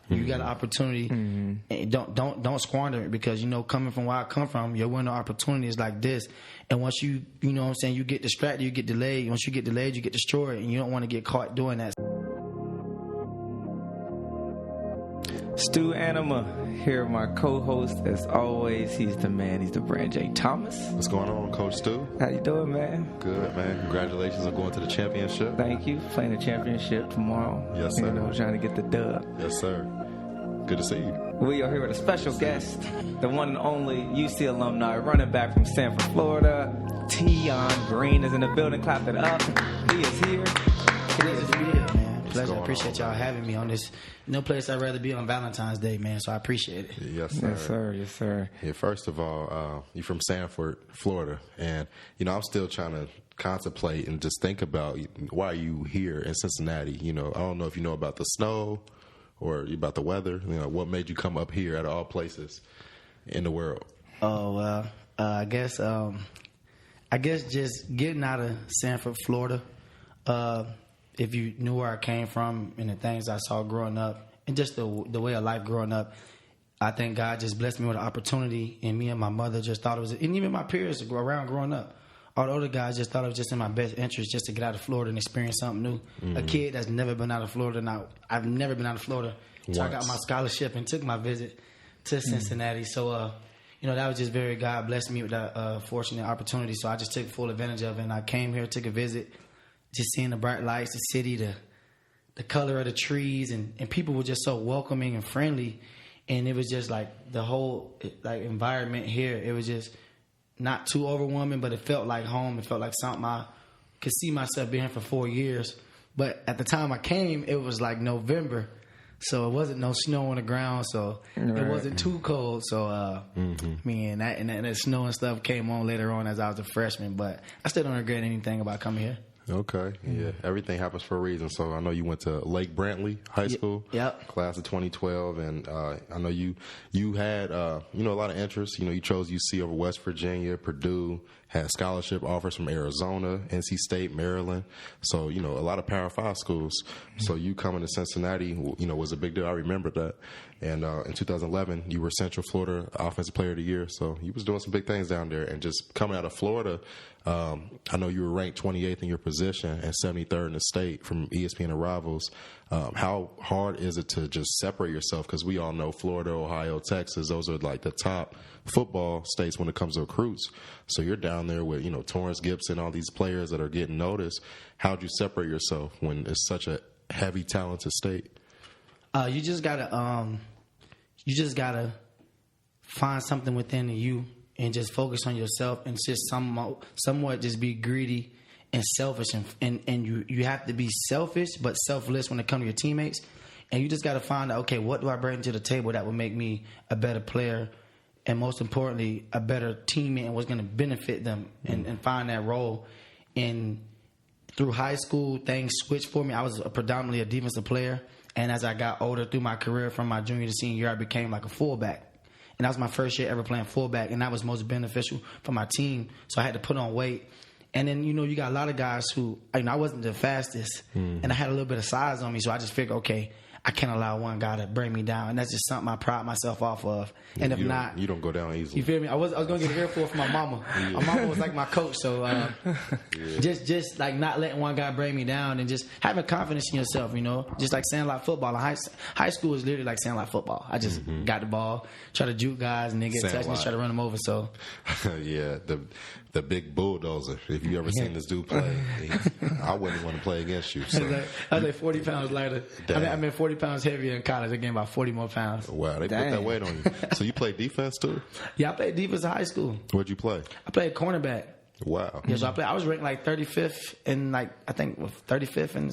You got an opportunity, and don't squander it, because coming from where I come from, your window opportunity is like this. And once you know what I'm saying, you get distracted, you get delayed. Once you get delayed, you get destroyed, and you don't want to get caught doing that. Stu Anima here, my co-host. As always, he's the man. He's the brand J. Thomas. What's going on, Coach Stu? How you doing, man? Good, man. Congratulations on going to the championship. Thank you. Playing the championship tomorrow. Yes, sir. Trying to get the dub. Yes, sir. Good to see you. We are here with a special guest, the one and only UC alumni, running back from Sanford, Florida. Tion Green is in the building. Clap it up. He is here. Pleasure to be here, man. Pleasure. I appreciate y'all having me on this. No place I'd rather be on Valentine's Day, man, so I appreciate it. Yes, sir. Yes, sir. Yes, sir. Yeah, first of all, you're from Sanford, Florida, and, I'm still trying to contemplate and just think about why are you here in Cincinnati. I don't know if you know about the snow or about the weather. What made you come up here out of all places in the world? Oh, well, I guess just getting out of Sanford, Florida, if you knew where I came from and the things I saw growing up and just the way of life growing up, I think God just blessed me with an opportunity, and me and my mother just thought it was, and even my peers around growing up, all the older guys just thought it was just in my best interest just to get out of Florida and experience something new. Mm-hmm. A kid that's never been out of Florida. Now, I've never been out of Florida. So I got my scholarship and took my visit to Cincinnati. So, that was just very, God blessed me with that fortunate opportunity. So I just took full advantage of it, and I came here, took a visit, just seeing the bright lights, the city, the color of the trees, and people were just so welcoming and friendly. And it was just like the whole environment here, it was just not too overwhelming, but it felt like home. It felt like something I could see myself being here for 4 years. But at the time I came, it was like November, so it wasn't no snow on the ground, so it wasn't too cold. So and that snow and stuff came on later on as I was a freshman. But I still don't regret anything about coming here. Okay, yeah. Everything happens for a reason. So I know you went to Lake Brantley High School, class of 2012, and I know you had a lot of interest. You chose UC over West Virginia, Purdue, had scholarship offers from Arizona, NC State, Maryland. So a lot of Power 5 schools. So you coming to Cincinnati, was a big deal. I remember that. And in 2011, you were Central Florida Offensive Player of the Year. So you was doing some big things down there. And just coming out of Florida, I know you were ranked 28th in your position and 73rd in the state from ESPN and Rivals. How hard is it to just separate yourself? Because we all know Florida, Ohio, Texas, those are like the top football states when it comes to recruits. So you're down there with, Torrance Gibson, all these players that are getting noticed. How'd you separate yourself when it's such a heavy, talented state? You just gotta find something within you and just focus on yourself and just somewhat just be greedy and selfish, and you have to be selfish but selfless when it comes to your teammates. And you just got to find out, okay, what do I bring to the table that will make me a better player, and most importantly, a better teammate, and what's going to benefit them, and find that role. And through high school, things switched for me. I was predominantly a defensive player, and as I got older through my career, from my junior to senior year, I became like a fullback. And that was my first year ever playing fullback, and that was most beneficial for my team. So I had to put on weight. And then, you got a lot of guys who, I wasn't the fastest, and I had a little bit of size on me, so I just figured, okay, I can't allow one guy to bring me down, and that's just something I pride myself off of. And if not, you don't go down easily. You feel me? I was going to get an earful from my mama. Yeah. My mama was like my coach, so just like not letting one guy bring me down, and just having confidence in yourself. Just like Sandlot football. High school is literally like Sandlot football. I just got the ball, try to juke guys, and they get touched, and try to run them over. So yeah, the big bulldozer. If you ever seen this dude play, I wouldn't want to play against you. So. I was like 40 pounds lighter. I mean 40 pounds heavier in college. I gained about 40 more pounds. Wow, they put that weight on you. So you played defense too? Yeah, I played defense in high school. What'd you play? I played cornerback. Wow. Yeah, so I was ranked like 35th and I think 35th and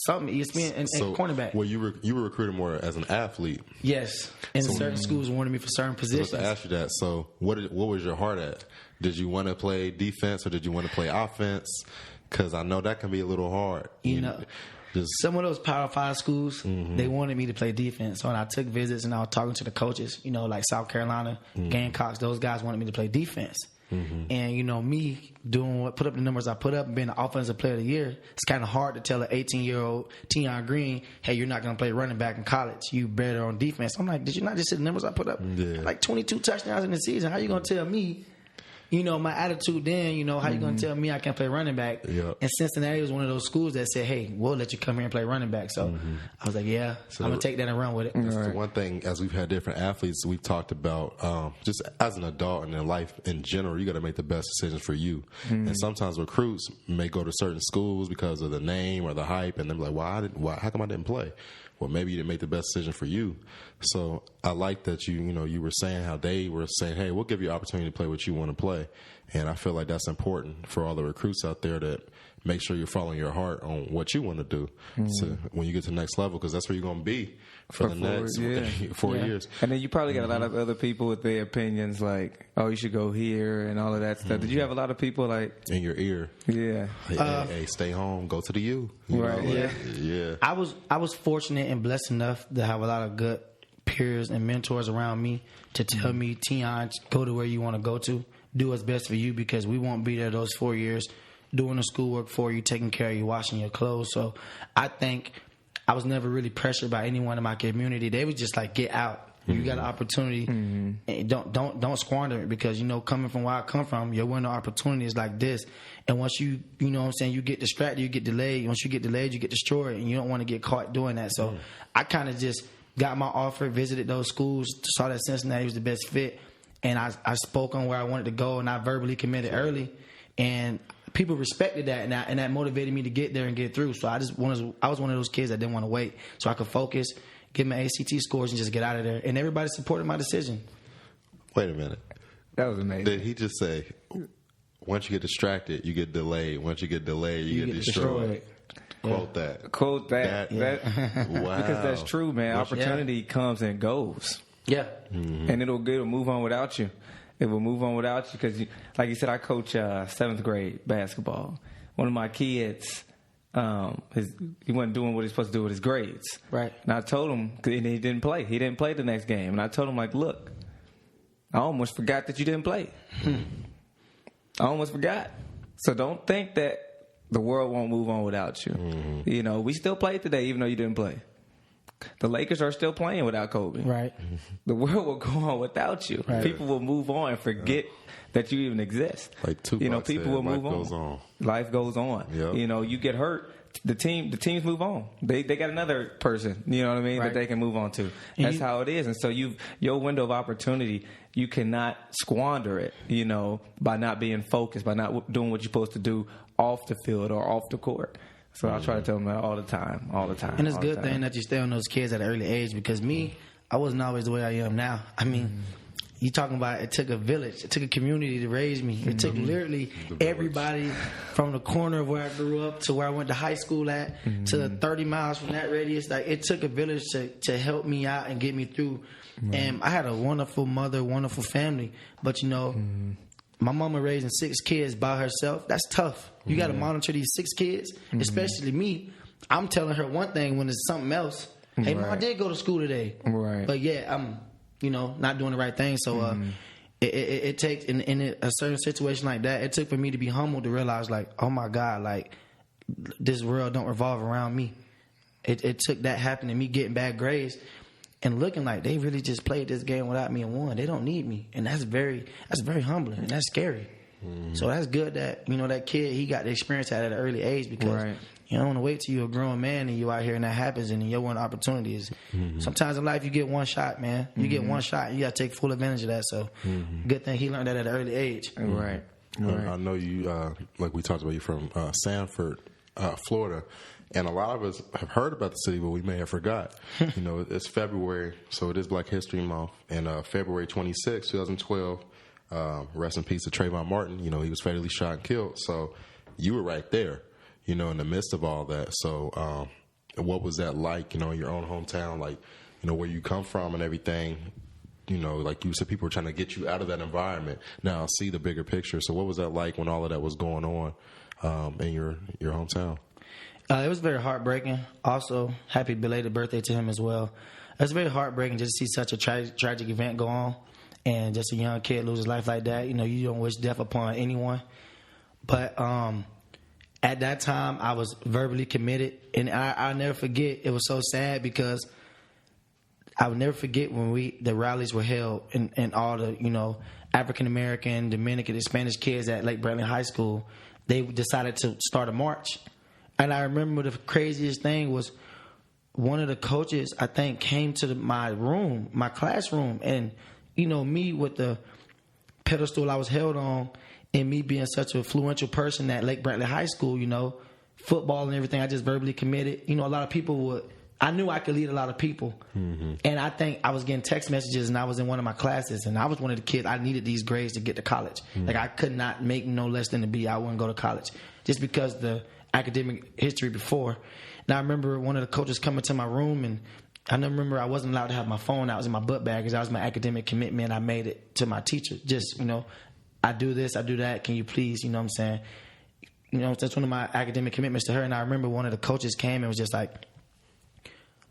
something ESPN and cornerback. Well, you were recruited more as an athlete. Yes, and certain schools wanted me for certain positions. I asked you that. So what was your heart at? Did you want to play defense or did you want to play offense? Because I know that can be a little hard. Some of those Power 5 schools, they wanted me to play defense. So when I took visits and I was talking to the coaches, like South Carolina, Gamecocks, those guys wanted me to play defense. And, you know, me put up the numbers I put up and being the offensive player of the year, it's kind of hard to tell an 18-year-old Tion Green, hey, you're not going to play running back in college. You better on defense. I'm like, did you not just see the numbers I put up? Yeah. Like 22 touchdowns in the season. How you going to tell me? You know, my attitude then, you know, how you going to tell me I can't play running back? Yep. And Cincinnati was one of those schools that said, hey, we'll let you come here and play running back. So I was like, yeah, so I'm going to take that and run with it. That's the one thing, as we've had different athletes, we've talked about just as an adult and in life in general, you got to make the best decisions for you. And sometimes recruits may go to certain schools because of the name or the hype, and they're like, how come I didn't play? Well, maybe you didn't make the best decision for you. So I like that you were saying how they were saying, hey, we'll give you an opportunity to play what you want to play. And I feel like that's important for all the recruits out there to make sure you're following your heart on what you want to do to, when you get to the next level, because that's where you're going to be for the next 4 years. And then you probably got a lot of other people with their opinions like, oh, you should go here and all of that stuff. Did you have a lot of people like in your ear? Yeah. Hey, stay home, go to the U. Right. Yeah. I was fortunate and blessed enough to have a lot of good peers and mentors around me to tell me, Tion, go to where you want to go to. Do what's best for you, because we won't be there those 4 years doing the schoolwork for you, taking care of you, washing your clothes. So I think I was never really pressured by anyone in my community. They was just like, get out. You got an opportunity, and don't squander it, because, you know, coming from where I come from, your window opportunity is like this. And once you know what I'm saying, you get distracted, you get delayed. Once you get delayed, you get destroyed, and you don't want to get caught doing that. So I kind of just got my offer, visited those schools, saw that Cincinnati was the best fit, and I spoke on where I wanted to go, and I verbally committed early, and people respected that, and that motivated me to get there and get through. So I was one of those kids that didn't want to wait, so I could focus, get my ACT scores, and just get out of there. And everybody supported my decision. Wait a minute. That was amazing. Did he just say, once you get distracted, you get delayed. Once you get delayed, you get destroyed. Quote that. Quote that. Wow. Because that's true, man. Opportunity comes and goes. Yeah. And it'll move on without you. It will move on without you because, like you said, I coach 7th grade basketball. One of my kids, he wasn't doing what he's supposed to do with his grades. Right. And I told him, and he didn't play. He didn't play the next game. And I told him, like, look, I almost forgot that you didn't play. I almost forgot. So don't think that the world won't move on without you. You know, we still played today even though you didn't play. The Lakers are still playing without Kobe. Right. The world will go on without you. Right. People will move on and forget that you even exist. Like Tupac people will move on. Life goes on. Yep. You know, you get hurt, the teams move on. They got another person, you know what I mean, that they can move on to. That's how it is. And so your window of opportunity, you cannot squander it, you know, by not being focused, by not doing what you're supposed to do off the field or off the court. So I try to tell them that all the time. And it's a good thing that you stay on those kids at an early age, because I wasn't always the way I am now. I mean, you talking about it took a village. It took a community to raise me. It took literally everybody from the corner of where I grew up to where I went to high school at to 30 miles from that radius. Like, it took a village to help me out and get me through. And I had a wonderful mother, wonderful family. But, you know, my mama raising 6 kids by herself, that's tough. You got to monitor these 6 kids, especially me. I'm telling her one thing when it's something else. Hey, Mom, I did go to school today. Right. But, yeah, I'm, you know, not doing the right thing. So it takes, in a certain situation like that, it took for me to be humble to realize, like, oh, my God, like, this world don't revolve around me. It took that happening, me getting bad grades and looking like they really just played this game without me and won. They don't need me. And that's very humbling, and that's scary. So that's good that, you know, that kid, he got the experience at an early age, because you don't want to wait till you're a grown man and you out here and that happens and your one opportunity is sometimes in life you get one shot, man. You get one shot and you got to take full advantage of that. So good thing he learned that at an early age. Right. I know you, like we talked about, you from Sanford, Florida. And a lot of us have heard about the city, but we may have forgot. You know, it's February, so it is Black History Month. And February 26, 2012, rest in peace to Trayvon Martin. You know, he was fatally shot and killed. So you were right there, you know, in the midst of all that. So what was that like, you know, in your own hometown, like, you know, where you come from and everything? You know, like you said, people were trying to get you out of that environment. Now see the bigger picture. So what was that like when all of that was going on in your hometown? It was very heartbreaking. Also, happy belated birthday to him as well. It was very heartbreaking just to see such a tragic event go on. and just a young kid lose his life like that, you know, you don't wish death upon anyone. But at that time, I was verbally committed, and I'll never forget. It was so sad because I would never forget when the rallies were held, and all the, you know, African American, Dominican, and Spanish kids at Lake Brantley High School, they decided to start a march. And I remember the craziest thing was one of the coaches, I think, came to my classroom, and, you know, me with the pedestal I was held on, and me being such an influential person at Lake Brantley High School, you know, football and everything, I just verbally committed. You know, a lot of people I knew I could lead a lot of people. Mm-hmm. And I think I was getting text messages, and I was in one of my classes, and I was one of the kids, I needed these grades to get to college. Mm-hmm. Like, I could not make no less than a B. I wouldn't go to college just because the academic history before. And I remember one of the coaches coming to my room, and I remember I wasn't allowed to have my phone out. It was in my book bag because that was my academic commitment. I made it to my teacher. Just, you know, I do this, I do that. Can you please, you know what I'm saying? You know, that's one of my academic commitments to her. And I remember one of the coaches came and was just like,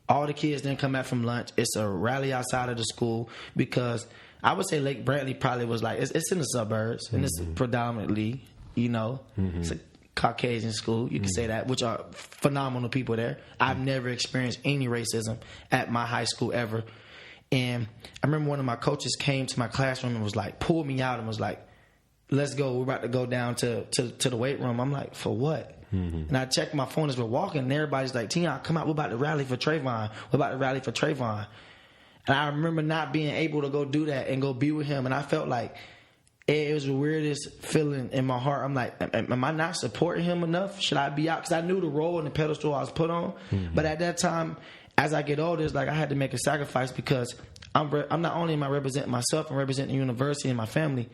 all the kids didn't come back from lunch. It's a rally outside of the school, because I would say Lake Brantley probably was like, it's in the suburbs, mm-hmm. and it's predominantly, you know, mm-hmm. it's a Caucasian school. You can say that, which are phenomenal people there. I've never experienced any racism at my high school ever. And I remember one of my coaches came to my classroom and was like, pulled me out and was like, let's go. We're about to go down to the weight room. I'm like, for what? Mm-hmm. And I checked my phone as we're walking, and everybody's like, Tion, come out. We're about to rally for Trayvon. We're about to rally for Trayvon. And I remember not being able to go do that and go be with him. And I felt like it was the weirdest feeling in my heart. I'm like, am I not supporting him enough? Should I be out? Because I knew the role and the pedestal I was put on. Mm-hmm. But at that time, as I get older, it's like I had to make a sacrifice, because I'm not only am I representing myself and representing the university and my family.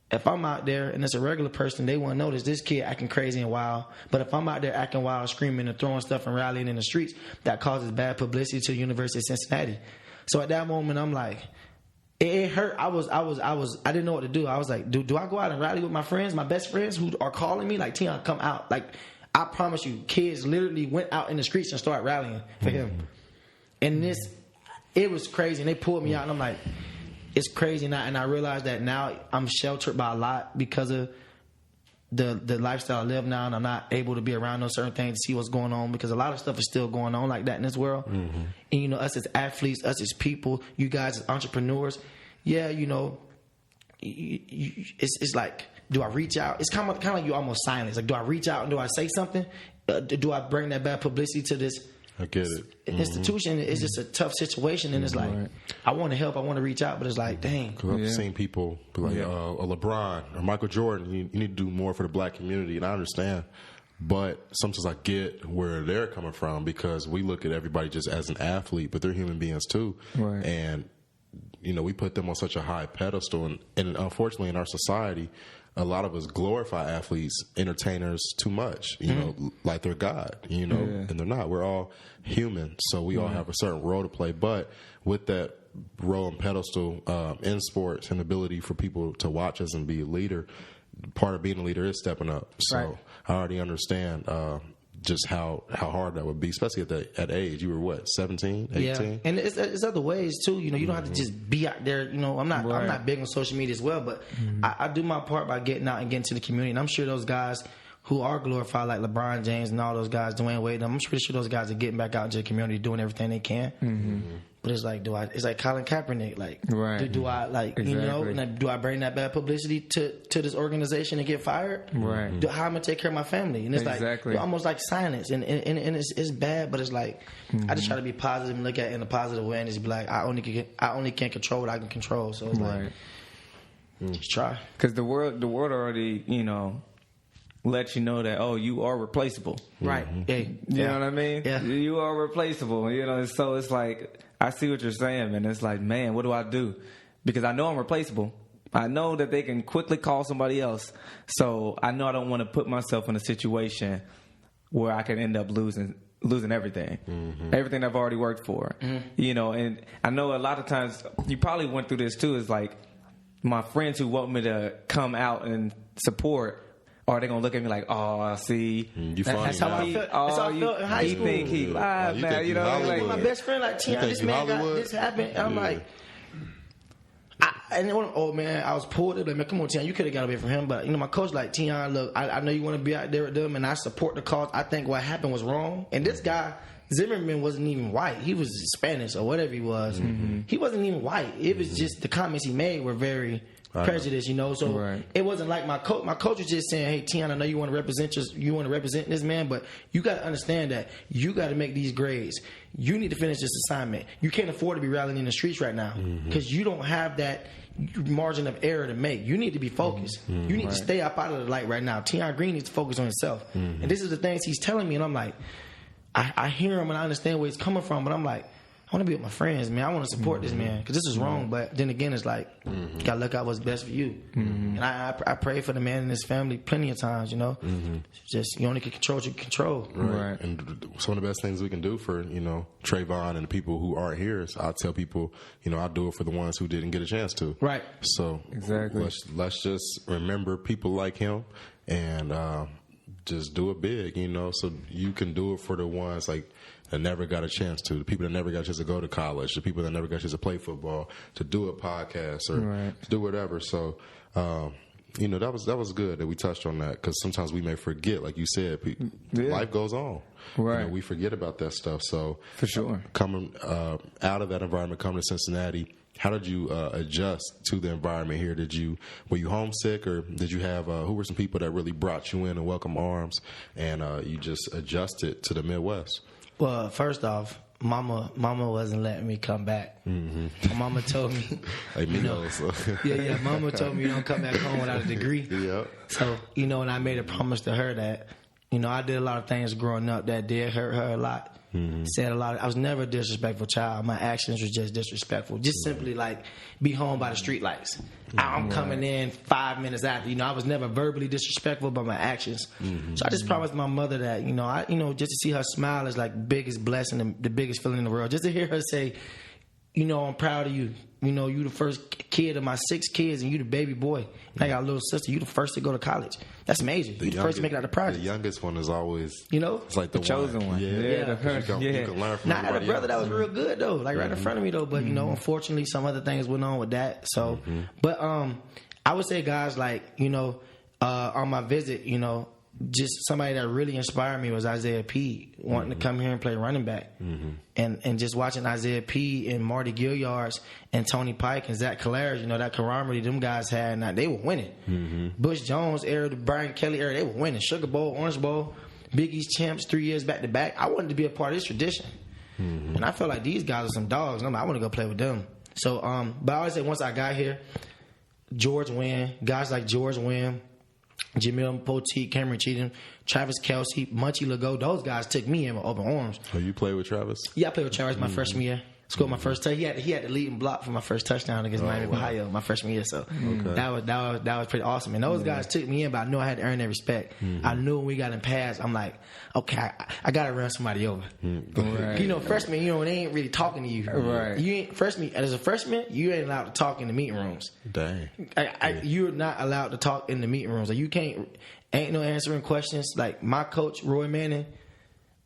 If I'm out there and it's a regular person, they won't notice this kid acting crazy and wild. But if I'm out there acting wild, screaming and throwing stuff and rallying in the streets, that causes bad publicity to the University of Cincinnati. So at that moment, I'm like, it hurt. I didn't know what to do. I was like, do I go out and rally with my friends, my best friends who are calling me like, Tion, come out? Like, I promise you, kids literally went out in the streets and started rallying for him. And it was crazy. And they pulled me out, and I'm like, it's crazy. And I realized that now I'm sheltered by a lot because of the lifestyle I live now, and I'm not able to be around those certain things to see what's going on, because a lot of stuff is still going on like that in this world. Mm-hmm. And, you know, us as athletes, us as people, you guys as entrepreneurs, yeah, you know, it's like, do I reach out? It's kind of like you almost silence. Like, do I reach out and do I say something? Do I bring that bad publicity to this? I get it. Institution is just a tough situation, and it's like, I want to help, I want to reach out, but it's like, dang. Because I've seen people be like, LeBron or Michael Jordan, you need to do more for the black community, and I understand. But sometimes I get where they're coming from, because we look at everybody just as an athlete, but they're human beings too. Right. And, you know, we put them on such a high pedestal, and unfortunately in our society, a lot of us glorify athletes, entertainers too much, you know, like they're God, you know, and they're not. We're all human, so we all have a certain role to play. But with that role and pedestal in sports and ability for people to watch us and be a leader, part of being a leader is stepping up. So I already understand just how hard that would be, especially at that age. You were what, 17, 18? Yeah, and it's other ways too. You know, you don't have to just be out there. You know, I'm not big on social media as well, but I do my part by getting out and getting to the community. And I'm sure those guys who are glorified, like LeBron James and all those guys, Dwayne Wade, I'm pretty sure those guys are getting back out into the community, doing everything they can. Mm-hmm. But it's like, it's like Colin Kaepernick. Like, do I, like, you know, do I bring that bad publicity to this organization and get fired? Right. How am I gonna take care of my family? And it's like, almost like silence. And it's bad, but it's like, I just try to be positive and look at it in a positive way, and just be like, I only can control what I can control. So it's like, just try. Because the world already, you know, let you know that, oh, you are replaceable. Right. You know what I mean? Yeah. You are replaceable. You know, so it's like, I see what you're saying, man. It's like, man, what do I do? Because I know I'm replaceable. I know that they can quickly call somebody else. So I know I don't want to put myself in a situation where I can end up losing everything. Mm-hmm. Everything I've already worked for. Mm-hmm. You know, and I know a lot of times, you probably went through this too, is like, my friends who want me to come out and support, or they gonna look at me like, oh, see, that's how I felt. That's how I felt in high school. He think he live now, you know. Like my best friend, like, Tion, this man got this happened. And I'm like, I was pulled. Like, man, come on, Tion, you could have got away from him. But my coach like, Tion, look, I know you want to be out there with them, and I support the cause. I think what happened was wrong. And this guy, Zimmerman, wasn't even white. He was Spanish or whatever he was. He wasn't even white. It was just the comments he made were very prejudice, So it wasn't like my coach. My coach was just saying, "Hey, Tion, I know you want to represent this man, but you got to understand that you got to make these grades. You need to finish this assignment. You can't afford to be rallying in the streets right now because you don't have that margin of error to make. You need to be focused. You need to stay up out of the light right now. Tion Green needs to focus on himself. And this is the things he's telling me, and I'm like, I hear him and I understand where he's coming from, but I'm like, I want to be with my friends, man. I want to support this man because this is wrong. But then again, it's like, you got to look out what's best for you. And I pray for the man and his family plenty of times, Just you only can control what you can control. Right. And some of the best things we can do for, Trayvon and the people who aren't here is I tell people, I'll do it for the ones who didn't get a chance to. Right. So exactly. Let's just remember people like him and just do it big, so you can do it for the ones like that never got a chance to, the people that never got a chance to go to college, the people that never got a chance to play football, to do a podcast or to do whatever. So, that was good that we touched on that because sometimes we may forget, like you said, life goes on. Right. We forget about that stuff. So for sure, coming out of that environment, coming to Cincinnati, how did you adjust to the environment here? Were you homesick, or did you have who were some people that really brought you in and welcome arms, and you just adjusted to the Midwest? Well, first off, Mama wasn't letting me come back. My mama told me, like me also. Yeah. Mama told me you don't come back home without a degree. Yep. So and I made a promise to her that I did a lot of things growing up that did hurt her a lot. Said a lot. I was never a disrespectful child. My actions were just disrespectful. Just simply like be home by the street lights. I'm coming in 5 minutes after. I was never verbally disrespectful, but my actions. So I just promised my mother that just to see her smile is like the biggest blessing and the biggest feeling in the world. Just to hear her say, I'm proud of you. You the first kid of my 6 kids, and you the baby boy. And I got a little sister. You the first to go to college. That's amazing. You the first to make it out of the project. The youngest one is always, it's like the chosen one. Yeah. You can learn from. Now I had a brother that was real good though, like right in front of me though. But unfortunately, some other things went on with that. So, but I would say guys like on my visit, just somebody that really inspired me was Isaiah P. wanting to come here and play running back. And just watching Isaiah P. and Marty Gilliards and Tony Pike and Zach Collares, that camaraderie them guys had, and they were winning. Bush Jones era, the Brian Kelly era, they were winning. Sugar Bowl, Orange Bowl, Big East champs 3 years back to back. I wanted to be a part of this tradition. And I felt like these guys are some dogs. I'm like, I want to go play with them. So, but I always say once I got here, George Wynn, guys like George Wynn, Jamil Poteet, Cameron Cheatham, Travis Kelce, Munchie Legault, those guys took me in with open arms. Oh, you played with Travis? Yeah, I played with Travis my freshman year. Scored my first touchdown. He had the leading block for my first touchdown against Miami of Ohio my freshman year. So that was pretty awesome. And those guys took me in, but I knew I had to earn their respect. I knew when we got in pads, I'm like, okay, I got to run somebody over. Right. Freshmen, they ain't really talking to you. Right. You ain't as a freshman, you ain't allowed to talk in the meeting rooms. Dang. You're not allowed to talk in the meeting rooms. Like, you ain't no answering questions. Like my coach, Roy Manning.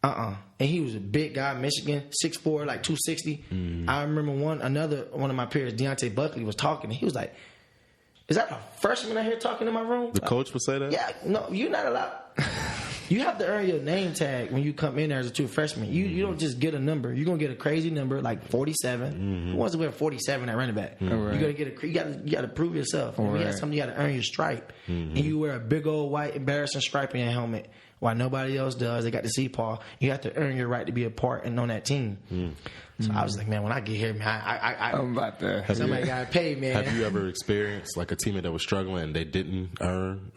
And he was a big guy, Michigan, 6'4", like 260. I remember one of my peers, Deontay Buckley, was talking, and he was like, "Is that a freshman out here talking in my room?" The coach would say that? Yeah, no, you're not allowed. You have to earn your name tag when you come in there as a true freshman. You don't just get a number. You're gonna get a crazy number like 47. Who wants to wear 47 at running back? Right. You gotta prove yourself. When you have something, you gotta earn your stripe. And you wear a big old white embarrassing stripe in your helmet. While nobody else does, they got the C-Paw. You have to earn your right to be a part and on that team. So I was like, man, when I get here, man, I'm about to. Somebody got to pay, man. Have you ever experienced like a teammate that was struggling and they didn't earn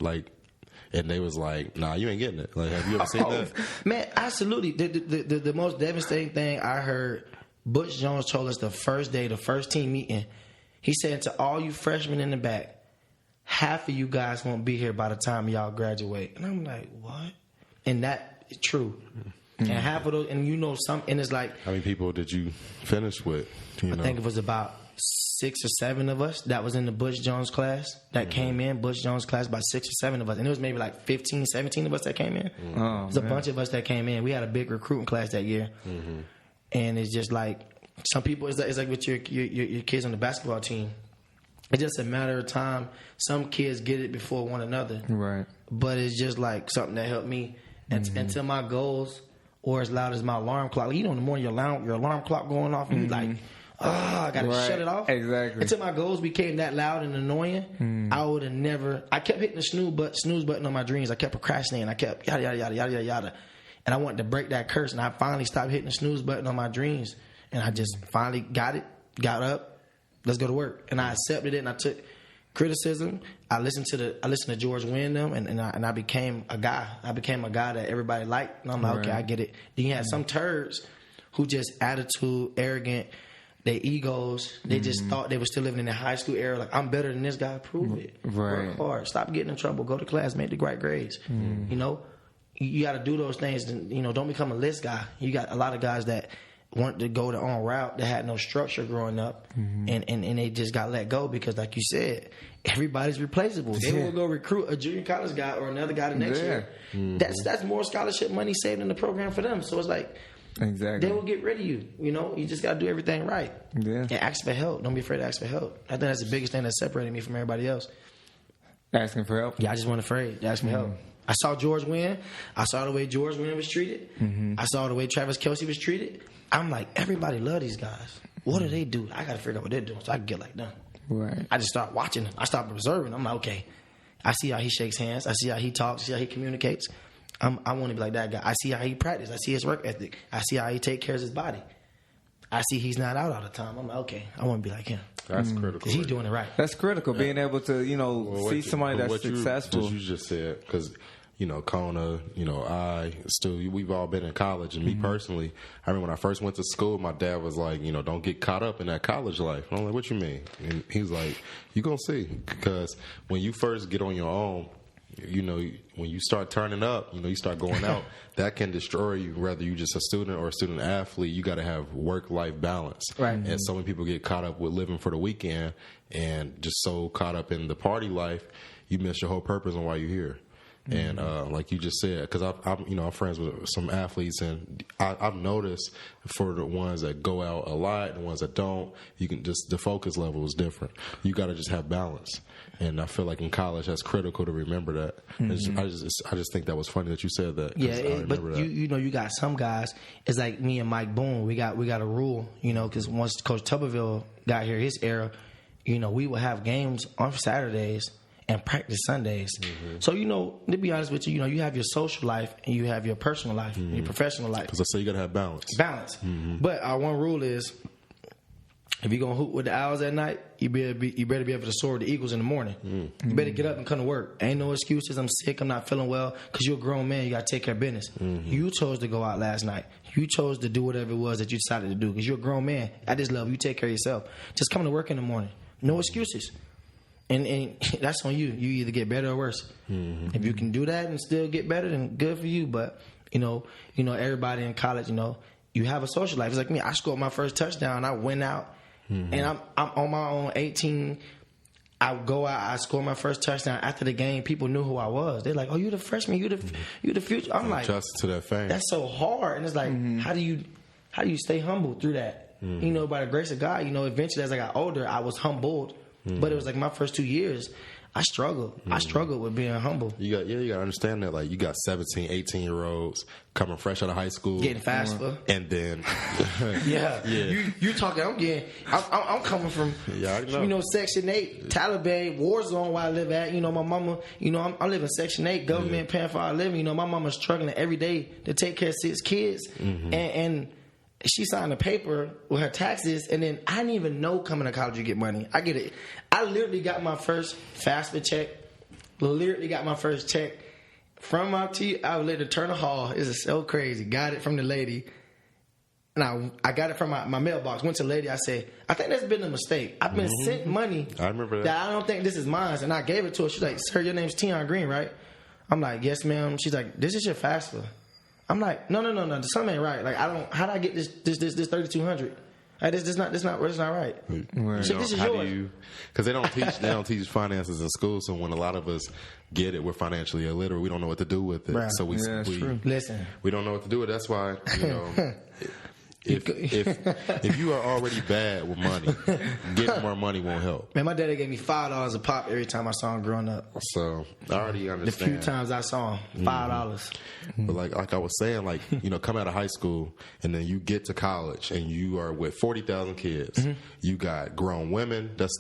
and they was like, nah, you ain't getting it? Like, have you ever seen that? Man, absolutely. The most devastating thing I heard, Butch Jones told us the first day, the first team meeting. He said to all you freshmen in the back, half of you guys won't be here by the time y'all graduate. And I'm like, what? And that is true. And half of those, and some, and it's like, how many people did you finish with? I think it was about 6 or 7 of us that was in the Butch Jones class that came in. Butch Jones class, about 6 or 7 of us, and it was maybe like 15, 17 of us that came in. It was a bunch of us that came in. We had a big recruiting class that year, and it's just like some people. It's like with your kids on the basketball team. it's just a matter of time. Some kids get it before one another. Right. But it's just like something that helped me. Until my goals or as loud as my alarm clock. Like, in the morning, your alarm clock going off, and you like, I got to shut it off. Exactly. Until my goals became that loud and annoying, I would have never. I kept hitting the snooze button on my dreams. I kept procrastinating. I kept yada, yada, yada, yada, yada. And I wanted to break that curse, and I finally stopped hitting the snooze button on my dreams. And I just finally got up. Let's go to work. And I accepted it, and I took criticism. I listened to George Wyndham, and I became a guy. I became a guy that everybody liked. And I'm like, okay, I get it. Then you had some turds who just attitude, arrogant, their egos. They just thought they were still living in the high school era. Like, I'm better than this guy. Prove it. Right. Work hard. Stop getting in trouble. Go to class. Make the right grades. You got to do those things. Don't become a list guy. You got a lot of guys that wanted to go their own route. They had no structure growing up, and they just got let go because, like you said, everybody's replaceable. They will go recruit a junior college guy or another guy the next year. That's more scholarship money saved in the program for them. So it's like, exactly, they will get rid of you. You just got to do everything right. Yeah, and ask for help. Don't be afraid to ask for help. I think that's the biggest thing that separated me from everybody else. Asking for help. Yeah, I just wasn't afraid to ask for help. I saw George win. I saw the way George Wynn was treated. I saw the way Travis Kelce was treated. I'm like, everybody love these guys. What do they do? I got to figure out what they're doing so I can get like them. Right. I just start watching them. I start observing. I'm like, okay, I see how he shakes hands. I see how he talks. I see how he communicates. I want to be like that guy. I see how he practices. I see his work ethic. I see how he takes care of his body. I see he's not out all the time. I'm like, okay, I want to be like him. That's critical. He's doing it right. That's critical. Being able to, see somebody that's successful. You just said, because Kona, we've all been in college. And me personally, I remember when I first went to school, my dad was like, don't get caught up in that college life. And I'm like, what you mean? And he was like, you're going to see. Because when you first get on your own, when you start turning up, you start going out, that can destroy you, whether you're just a student or a student athlete. You got to have work-life balance. Right. And so many people get caught up with living for the weekend and just so caught up in the party life, you miss your whole purpose on why you're here. And like you just said, because I'm friends with some athletes, and I've noticed for the ones that go out a lot, the ones that don't, you can just, the focus level is different. You got to just have balance, and I feel like in college that's critical to remember that. I just think that was funny that you said that. Yeah, but you got some guys. It's like me and Mike Boone. We got a rule, because once Coach Tuberville got here, his era, we would have games on Saturdays and practice Sundays. So, to be honest with you, you have your social life and you have your personal life and your professional life. Because I say you got to have balance. But our one rule is, if you're going to hoop with the Owls at night, you better be able to soar with the Eagles in the morning. You better get up and come to work. Ain't no excuses. I'm sick. I'm not feeling well. Because you're a grown man. You got to take care of business. You chose to go out last night. You chose to do whatever it was that you decided to do. Because you're a grown man. At this level, you take care of yourself. Just come to work in the morning. No excuses. And that's on you. You either get better or worse. If you can do that and still get better, then good for you. But everybody in college, you have a social life. It's like me. I scored my first touchdown. I went out, and I'm on my own. 18. I go out. I score my first touchdown. After the game, people knew who I was. They're like, "Oh, you the freshman. You the future." I'm like, adjust to that fame. That's so hard. And it's like, how do you stay humble through that? By the grace of God, eventually as I got older, I was humbled. But it was like my first 2 years, I struggled. I struggled with being humble. You got to understand that. Like, you got 17, 18-year-olds coming fresh out of high school, getting faster, and then you talking. I'm coming from Section 8, Taliban, war zone where I live at. My mama. I'm living Section 8, government paying for our living. My mama's struggling every day to take care of 6 kids, and she signed a paper with her taxes, and then I didn't even know coming to college you get money. I get it. I literally got my first FAFSA check. Literally got my first check from my outlet to Turner Hall. This is so crazy. Got it from the lady. And I got it from my mailbox. Went to the lady. I said, I think that's been a mistake. I've been sent money. I remember that I don't think this is mine. And I gave it to her. She's like, sir, your name's Tion Green, right? I'm like, yes, ma'am. She's like, this is your FAFSA. I'm like, no, something ain't right. Like, how do I get this 3,200? Like, this not right. Right. So this is yours. Because they don't teach finances in school. So when a lot of us get it, we're financially illiterate. We don't know what to do with it. Right. So we Listen, we don't know what to do with it. That's why if you are already bad with money, getting more money won't help. Man, my daddy gave me $5 a pop every time I saw him growing up. So I already understand. The few times I saw him, $5. But like I was saying, like, you know, come out of high school and then you get to college and you are with 40,000 kids. You got grown women that's,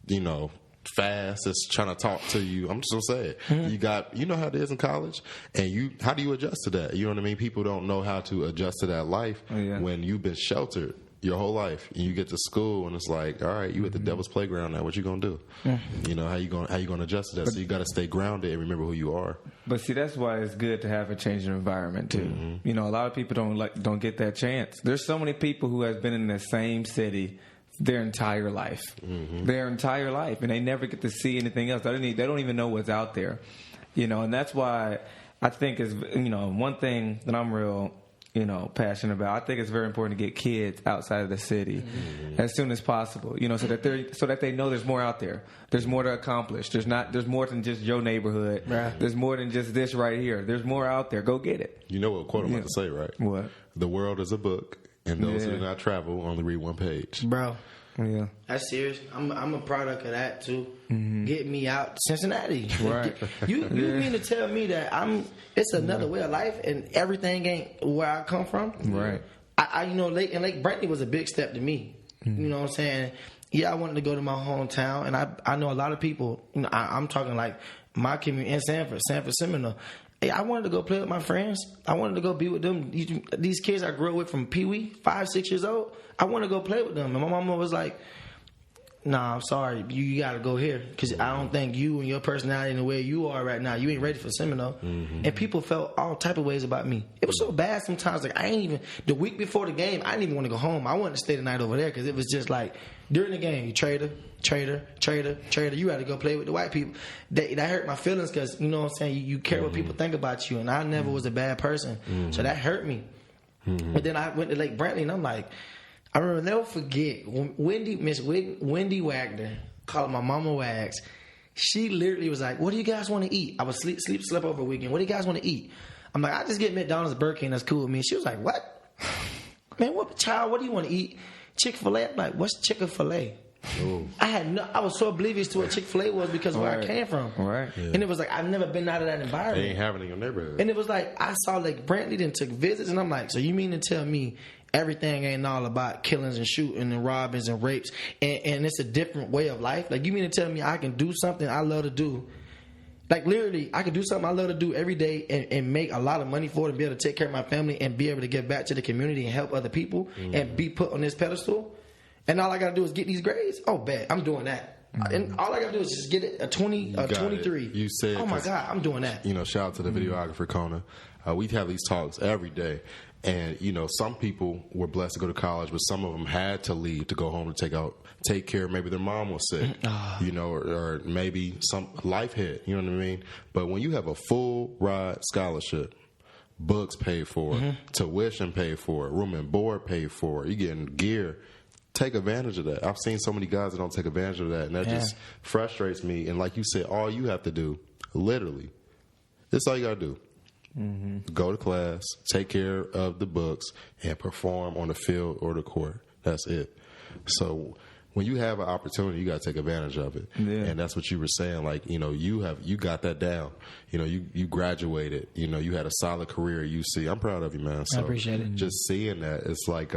you know, fast, that's trying to talk to you. I'm just gonna say it. You know how it is in college, and how do you adjust to that? You know what I mean? People don't know how to adjust to that life when you've been sheltered your whole life, and you get to school, and it's like, all right, you at the devil's playground now. What you gonna do? You know, how you gonna adjust to that? So you got to stay grounded and remember who you are. But see, that's why it's good to have a changing environment too. You know, a lot of people don't get that chance. There's so many people who have been in the same city their entire life, and they never get to see anything else. They don't even know what's out there, you know. And that's why I think is, you know, one thing that I'm real, you know, passionate about. I think it's very important to get kids outside of the city as soon as possible, you know, so that they know there's more out there. There's more to accomplish. There's more than just your neighborhood. Right. There's more than just this right here. There's more out there. Go get it. You know what quote I'm about to say, right? What? The world is a book. And those who do not travel only read one page. Bro. Yeah. That's serious. I'm a product of that too. Get me out to Cincinnati. Right. You mean to tell me that it's another way of life and everything ain't where I come from? Right. I you know, Lake Brantley was a big step to me. You know what I'm saying? Yeah, I wanted to go to my hometown, and I know a lot of people, you know, I'm talking like my community in Sanford Seminole. Hey, I wanted to go play with my friends. I wanted to go be with them. These kids I grew up with from Pee Wee, 5, 6 years old. I want to go play with them. And my mama was like, nah, I'm sorry. You got to go here. Because I don't think you and your personality and the way you are right now, you ain't ready for Seminole. And people felt all type of ways about me. It was so bad sometimes. Like, the week before the game, I didn't even want to go home. I wanted to stay the night over there because it was just like, during the game, you traitor. You had to go play with the white people. That hurt my feelings because, you know what I'm saying, you care what people think about you. And I never was a bad person. So that hurt me. But then I went to Lake Brantley and I'm like, I remember, never forget, Miss Wendy Wagner, called my mama Wags. She literally was like, what do you guys want to eat? I was slept over a weekend. What do you guys want to eat? I'm like, I just get McDonald's, Burger King, that's cool with me. She was like, what? Man, what do you want to eat? Chick-fil-A? I'm like, what's Chick-fil-A? I was so oblivious to what Chick-fil-A was because of where I came from. Right. Yeah. And it was like, I've never been out of that environment. They ain't having it in your neighborhood. And it was like, I saw Lake Brantley and took visits, and I'm like, so you mean to tell me everything ain't all about killings and shooting and robbings and rapes, and it's a different way of life? Like, you mean to tell me I can do something I love to do? Like, literally, I could do something I love to do every day and make a lot of money for it and be able to take care of my family and be able to give back to the community and help other people and be put on this pedestal? And all I got to do is get these grades? Oh, bad. I'm doing that. And all I got to do is just get a 23. You said, oh, my God, I'm doing that. You know, shout out to the videographer, Kona. We have these talks every day. And, you know, some people were blessed to go to college, but some of them had to leave to go home to take care of maybe their mom was sick, you know, or maybe some life hit, you know what I mean? But when you have a full ride scholarship, books paid for, tuition paid for, room and board paid for, you getting gear, take advantage of that. I've seen so many guys that don't take advantage of that, and that just frustrates me. And like you said, all you have to do, literally, this is all you got to do. Go to class, take care of the books, and perform on the field or the court. That's it. So when you have an opportunity, you got to take advantage of it. Yeah. And that's what you were saying. Like, you know, you got that down. You know, you graduated. You know, you had a solid career at UC. I'm proud of you, man. So I appreciate it. Just seeing that, it's like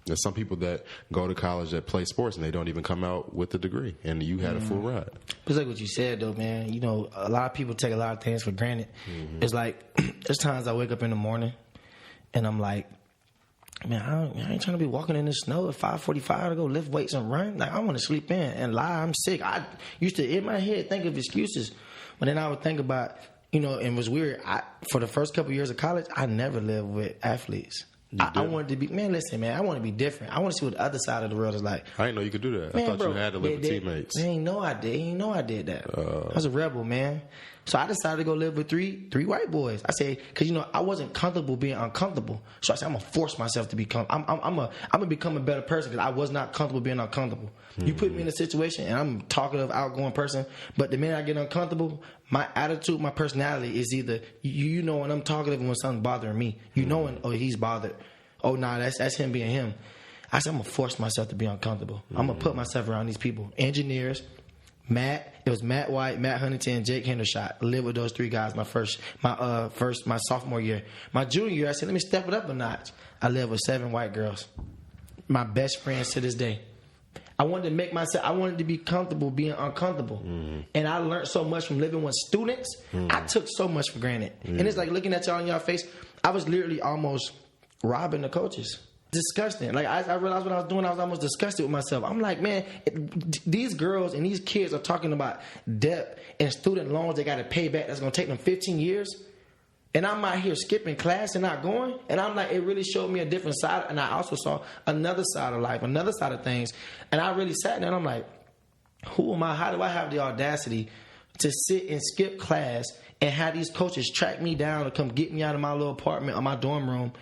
there's some people that go to college that play sports and they don't even come out with a degree, and you had a full ride. It's like what you said, though, man. You know, a lot of people take a lot of things for granted. It's like, there's times I wake up in the morning and I'm like, man, I ain't trying to be walking in the snow at 5:45 to go lift weights and run. Like, I want to sleep in and lie. I'm sick. I used to, in my head, think of excuses. But then I would think about, you know, and it was weird. For the first couple of years of college, I never lived with athletes. I wanted to be, man, listen, man, I want to be different. I want to see what the other side of the world is like. I didn't know you could do that. Man, I thought you had to live with teammates. They ain't know I did that. I was a rebel, man. So I decided to go live with three white boys. I say, because, you know, I wasn't comfortable being uncomfortable. So I said, I'm going to force myself to become, I'm going to become a better person because I was not comfortable being uncomfortable. You put me in a situation and I'm a talkative, outgoing person, but the minute I get uncomfortable, my attitude, my personality is either, you know when I'm talkative and when something's bothering me. You know when, oh, he's bothered. oh, nah, that's him being him. I said, I'm going to force myself to be uncomfortable. I'm going to put myself around these people. Engineers, Matt. It was Matt White, Matt Huntington, Jake Hendershot. I lived with those 3 guys my sophomore year. My junior year, I said, let me step it up a notch. I lived with 7 white girls. My best friends to this day. I wanted to be comfortable being uncomfortable. And I learned so much from living with students. I took so much for granted. And it's like looking at y'all in y'all face, I was literally almost robbing the coaches. Disgusting. Like I realized what I was doing, I was almost disgusted with myself. I'm like, man, these girls and these kids are talking about debt and student loans they got to pay back that's going to take them 15 years. And I'm out here skipping class and not going. And I'm like, it really showed me a different side. And I also saw another side of life, another side of things. And I really sat there and I'm like, who am I? How do I have the audacity to sit and skip class and have these coaches track me down to come get me out of my little apartment or my dorm room?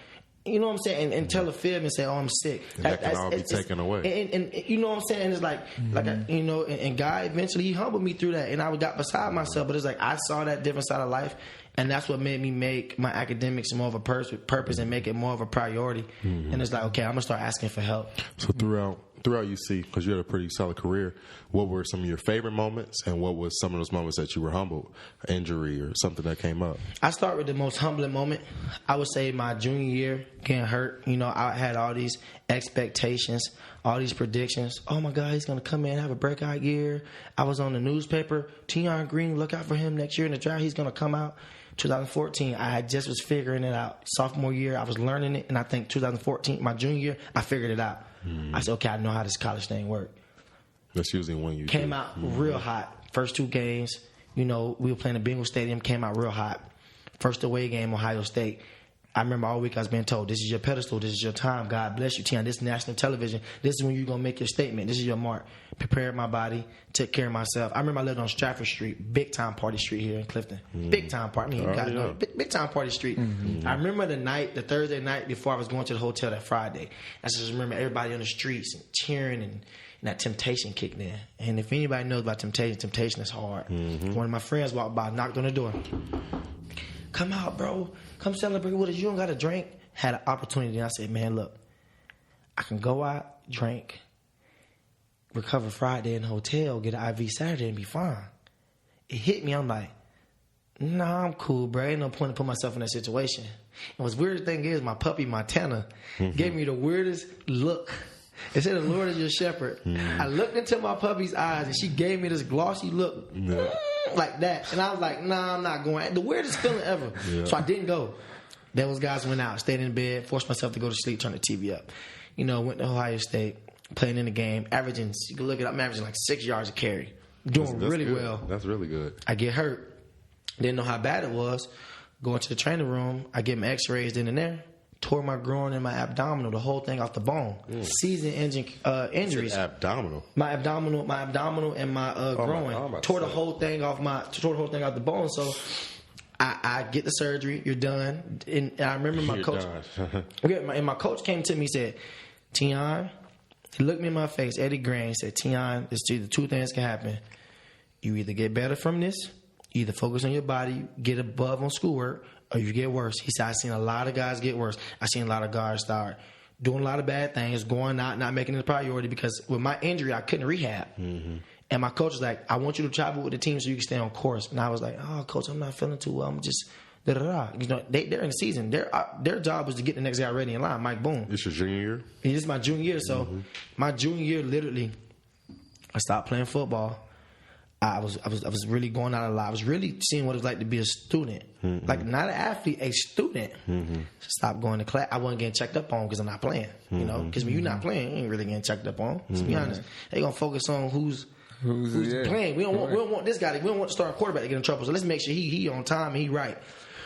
You know what I'm saying? And tell a fib and say, oh, I'm sick. And that can all be taken away. And you know what I'm saying? And it's like, and God eventually, he humbled me through that. And I got beside myself. But it's like, I saw that different side of life. And that's what made me make my academics more of a purpose and make it more of a priority. And it's like, okay, I'm going to start asking for help. So throughout UC, because you had a pretty solid career, what were some of your favorite moments and what was some of those moments that you were humbled, injury or something that came up? I start with the most humbling moment. I would say my junior year getting hurt. You know, I had all these expectations, all these predictions. Oh, my God, he's going to come in and have a breakout year. I was on the newspaper. Tion Green, look out for him next year in the draft. He's going to come out. 2014, I just was figuring it out. Sophomore year, I was learning it. And I think 2014, my junior year, I figured it out. I said, okay, I know how this college thing works. That's usually when you came out real hot. First 2 games, you know, we were playing the Bengals Stadium, came out real hot. First away game, Ohio State. I remember all week I was being told, this is your pedestal, this is your time. God bless you, Tion. This is national television. This is when you're going to make your statement. This is your mark. Prepared my body, took care of myself. I remember I lived on Stratford Street, big time party street here in Clifton. Big time party. I mean, you guys know it. Big time party street. I remember the Thursday night before I was going to the hotel that Friday. I just remember everybody on the streets and cheering and that temptation kicked in. And if anybody knows about temptation is hard. One of my friends walked by, knocked on the door. Come out, bro. Come celebrate with us. You don't got to drink. Had an opportunity. And I said, man, look, I can go out, drink, recover Friday in the hotel, get an IV Saturday and be fine. It hit me. I'm like, nah, I'm cool, bro. Ain't no point to put myself in that situation. And what's weird thing is my puppy, Montana, gave me the weirdest look. It said, the Lord is your shepherd. I looked into my puppy's eyes and she gave me this glossy look. Like that. And I was like, nah, I'm not going. The weirdest feeling ever. So I didn't go. Those guys went out, stayed in bed, forced myself to go to sleep, turn the TV up. You know, went to Ohio State, playing in the game, averaging, you can look it up, I'm averaging like 6 yards a carry. Doing that's really good. well. That's really good. I get hurt. Didn't know how bad it was. Going to the training room, I get my x-rays in there. Tore my groin and my abdominal, the whole thing off the bone. Season-ending injuries. Abdominal. My abdominal, and my groin. Tore the whole thing off the bone. So I get the surgery. You're done. And I remember my coach. And my coach came to me and said, Tion, he looked me in my face, Eddie Green. He said, Tion, there's either 2 things can happen. You either get better from this, you either focus on your body, get above on schoolwork, or you get worse. He said, I've seen a lot of guys get worse. I've seen a lot of guys start doing a lot of bad things, going out, not making it a priority, because with my injury, I couldn't rehab. And my coach was like, I want you to travel with the team so you can stay on course. And I was like, oh, coach, I'm not feeling too well. I'm just da-da-da. You know, they're in the season. Their job was to get the next guy ready in line, Mike Boone. This your junior year? And this is my junior year. So my junior year, literally, I stopped playing football. I was really going out a lot. I was really seeing what it was like to be a student. Like, not an athlete, a student. Stopped going to class. I wasn't getting checked up on because I'm not playing. You know, because when you're not playing, you ain't really getting checked up on. To be honest, they gonna focus on who's playing. We don't want this guy. We don't want the starting quarterback to get in trouble. So let's make sure he on time and he right.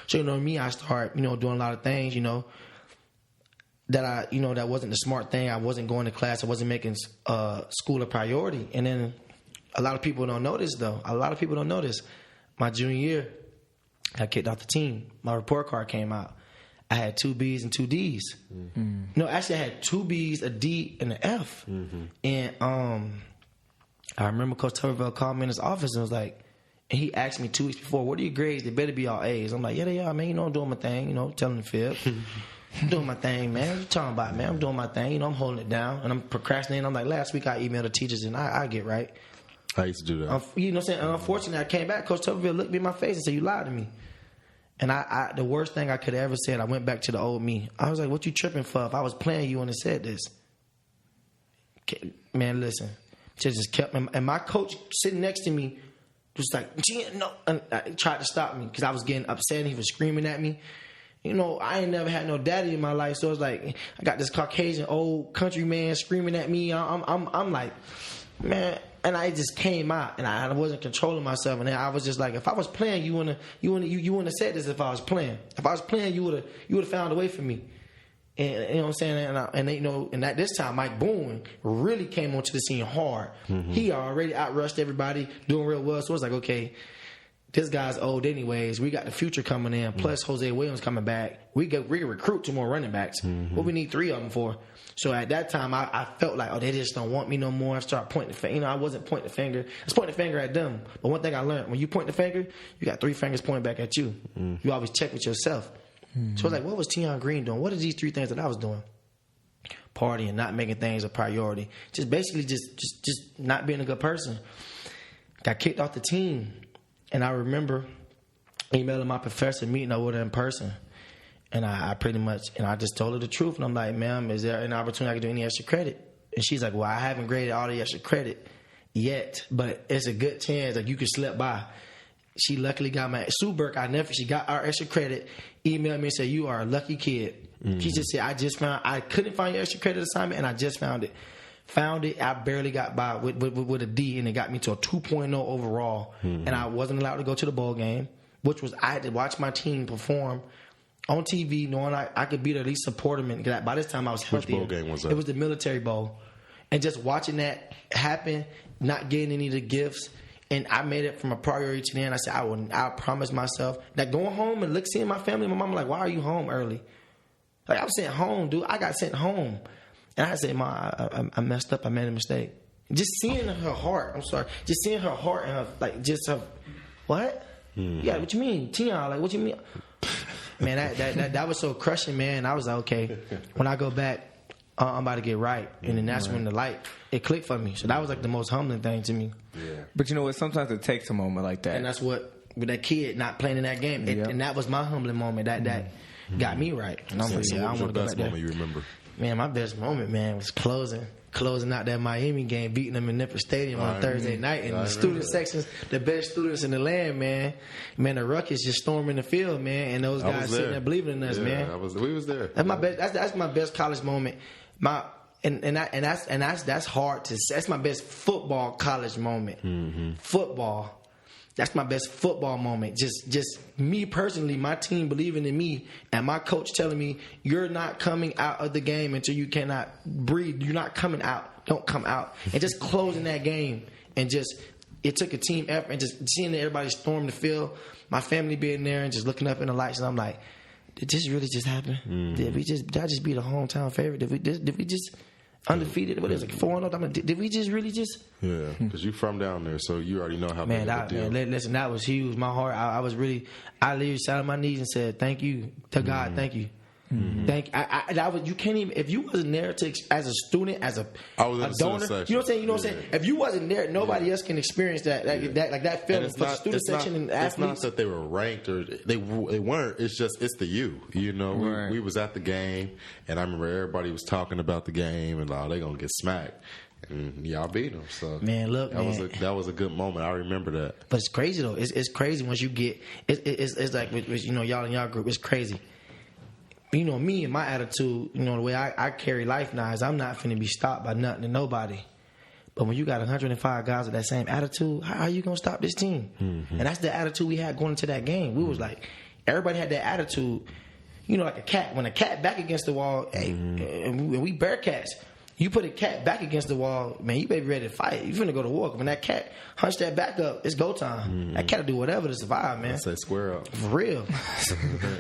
So, you know, me, I start, you know, doing a lot of things, you know, that that wasn't the smart thing. I wasn't going to class. I wasn't making school a priority. And then a lot of people don't know this, though. A lot of people don't know this. My junior year, I kicked off the team. My report card came out. I had 2 B's and 2 D's. No, actually, I had 2 B's, a D, and an F. And I remember Coach Tuberville called me in his office and was like, and he asked me 2 weeks before, what are your grades? They better be all A's. I'm like, yeah, they are, man. You know, I'm doing my thing, you know, telling the fib. I'm doing my thing, man. What you talking about, man? I'm doing my thing. You know, I'm holding it down, and I'm procrastinating. I'm like, last week I emailed the teachers, and I get right. I used to do that. You know what I'm saying? And unfortunately, I came back. Coach Tuberville looked me in my face and said, you lied to me. And I the worst thing I could have ever said, I went back to the old me. I was like, what you tripping for? If I was playing you and it said this. Man, listen. Just kept, and my coach sitting next to me was like, no, and tried to stop me because I was getting upset and he was screaming at me. You know, I ain't never had no daddy in my life, so it's like I got this Caucasian old country man screaming at me. I'm like, man, and I just came out and I wasn't controlling myself, and then I was just like, if I was playing, you wouldn't have said this. If I was playing, you would have found a way for me. And you know what I'm saying? And you know, and at this time, Mike Boone really came onto the scene hard. Mm-hmm. He already outrushed everybody, doing real well. So it was like, okay, this guy's old anyways. We got the future coming in, plus Jose Williams coming back. We can recruit 2 more running backs. Mm-hmm. What we need 3 of them for? So at that time, I felt like, oh, they just don't want me no more. I started pointing the finger. You know, I wasn't pointing the finger. I was pointing the finger at them. But one thing I learned, when you point the finger, you got 3 fingers pointing back at you. Mm-hmm. You always check with yourself. Mm-hmm. So I was like, what was Tion Green doing? What are these 3 things that I was doing? Partying, not making things a priority. Just basically just not being a good person. Got kicked off the team. And I remember emailing my professor, meeting up with her in person. And I pretty much, and I just told her the truth. And I'm like, ma'am, is there an opportunity I can do any extra credit? And she's like, well, I haven't graded all the extra credit yet, but it's a good chance that you can slip by. She luckily got my, Sue Burke, she got our extra credit, emailed me and said, you are a lucky kid. Mm-hmm. She just said, I couldn't find your extra credit assignment, and I just found it. I barely got by with a D, and it got me to a 2.0 overall. Mm-hmm. And I wasn't allowed to go to the bowl game, which was, I had to watch my team perform on TV, knowing I could beat or at least support them. And by this time, I was healthier. Which bowl game was that? It was the military bowl. And just watching that happen, not getting any of the gifts, and I made it from a priority to the end. I said, I promised myself that going home and seeing my family, my mom was like, why are you home early? Like, I was sent home, dude. I got sent home. And I said, Ma, I messed up. I made a mistake. Just seeing her heart. I'm sorry. Just seeing her heart and her, like, just her, what? Mm-hmm. Yeah, what you mean? Tion, like, what you mean? Man, that was so crushing, man. I was like, okay, when I go back, I'm about to get right. And then that's when the light, it clicked for me. So that was like the most humbling thing to me. Yeah. But you know what? Sometimes it takes a moment like that. And that's what, with that kid not playing in that game. And that was my humbling moment. That got me right. And I'm like, I don't want to go back there. Moment you remember? Man, my best moment, man, was closing out that Miami game, beating them in Nippert Stadium on Thursday night. And the student sections, the best students in the land, man. Man, the Ruckus just storming the field, man. And those guys sitting there believing in us, man. We was there. That's my best. That's my best college moment. That's hard to say. That's my best football college moment. Mm-hmm. Football. That's my best football moment. Just me personally, my team believing in me, and my coach telling me, you're not coming out of the game until you cannot breathe. You're not coming out. Don't come out. And just closing that game. And it took a team effort. And just seeing everybody storm the field, my family being there and just looking up in the lights. And I'm like, did this really just happen? Mm-hmm. Did I just be the hometown favorite? Did we just... undefeated? What is it? 4-0? Did we just really just? Yeah, because you from down there, so you already know how big of a deal. Man, listen, that was huge. My heart, I literally sat on my knees and said, "Thank you to God. Thank you." Mm-hmm. You can't even, if you wasn't there as a student, as a donor, you know what I'm saying? You know what I'm saying? If you wasn't there, nobody else can experience that feeling for the student section and athletes. It's not that they were ranked or they weren't. It's just it's the you. You know, we was at the game, and I remember everybody was talking about the game and they gonna get smacked. And y'all beat them. So man, look, that was a good moment. I remember that. But it's crazy though. It's crazy once you get. It's like with, you know, y'all in y'all group. It's crazy. You know, me and my attitude, you know, the way I carry life now is I'm not finna be stopped by nothing and nobody. But when you got 105 guys with that same attitude, how are you going to stop this team? Mm-hmm. And that's the attitude we had going into that game. We was like, everybody had that attitude, you know, like a cat. When a cat back against the wall, hey, and we Bearcats. You put a cat back against the wall, man, you better be ready to fight. You finna go to war. When that cat hunch that back up, it's go time. Mm-hmm. That cat will do whatever to survive, man. I say square up. For real.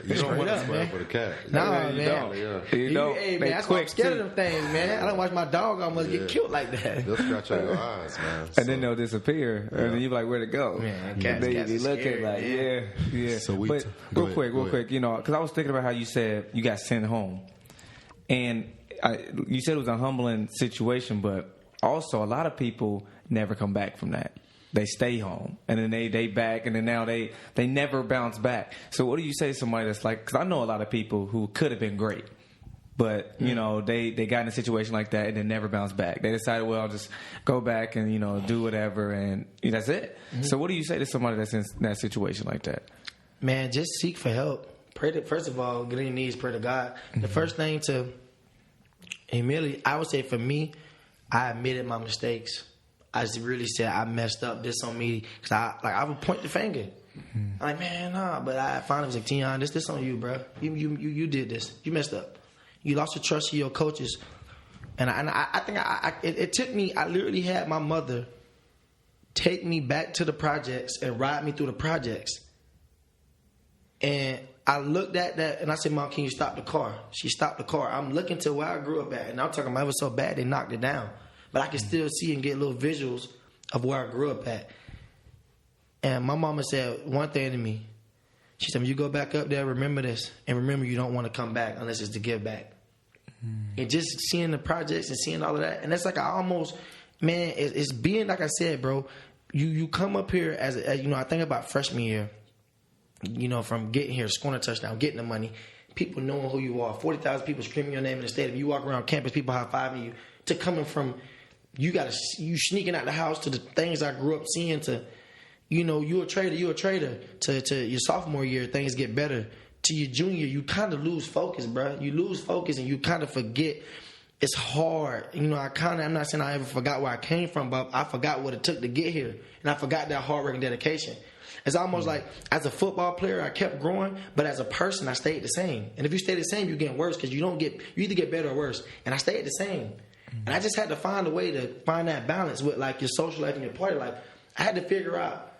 You don't want to square up with a cat. Nah, man. You don't. Hey, man, that's why I'm scared of them things, man. I don't watch my dog almost get killed like that. They'll scratch out your eyes, man. And then they'll disappear. And then you're like, where'd it go? Man, cats be looking like, yeah. So but real quick, you know, because I was thinking about how you said you got sent home. And you said it was a humbling situation, but also a lot of people never come back from that. They stay home, and then they back, and then now they never bounce back. So what do you say to somebody that's like, because I know a lot of people who could have been great, but, you know, they got in a situation like that and then never bounced back. They decided, well, I'll just go back and, you know, do whatever, and that's it. Mm-hmm. So what do you say to somebody that's in that situation like that? Man, just seek for help. First of all, get on your knees, pray to God. Mm-hmm. The first thing to humility, I would say for me, I admitted my mistakes. I just really said I messed up. This on me, because I would point the finger. Mm-hmm. I'm like, man, nah. But I finally was like, Tion, this on you, bro. You did this. You messed up. You lost the trust of your coaches, and I think it took me. I literally had my mother take me back to the projects and ride me through the projects, and I looked at that and I said, Mom, can you stop the car? She stopped the car. I'm looking to where I grew up at, and I'm talking about it was so bad they knocked it down. But I can still see and get little visuals of where I grew up at. And my mama said one thing to me. She said, when you go back up there, remember this. And remember, you don't want to come back unless it's to give back. And just seeing the projects and seeing all of that. And that's like I almost, man, it's being, like I said, bro, you come up here as you know, I think about freshman year. You know, from getting here, scoring a touchdown, getting the money, people knowing who you are, 40,000 people screaming your name in the stadium. You walk around campus, people high-fiving you. To coming from, you sneaking out the house to the things I grew up seeing to, you know, you're a trader. To your sophomore year, things get better. To your junior, you kind of lose focus, bro. You lose focus and you kind of forget. It's hard. You know, I'm not saying I ever forgot where I came from, but I forgot what it took to get here. And I forgot that hard work and dedication. It's almost like, as a football player, I kept growing, but as a person, I stayed the same. And if you stay the same, you're getting worse because you either get better or worse. And I stayed the same. And I just had to find a way to find that balance with, like, your social life and your party life. I had to figure out,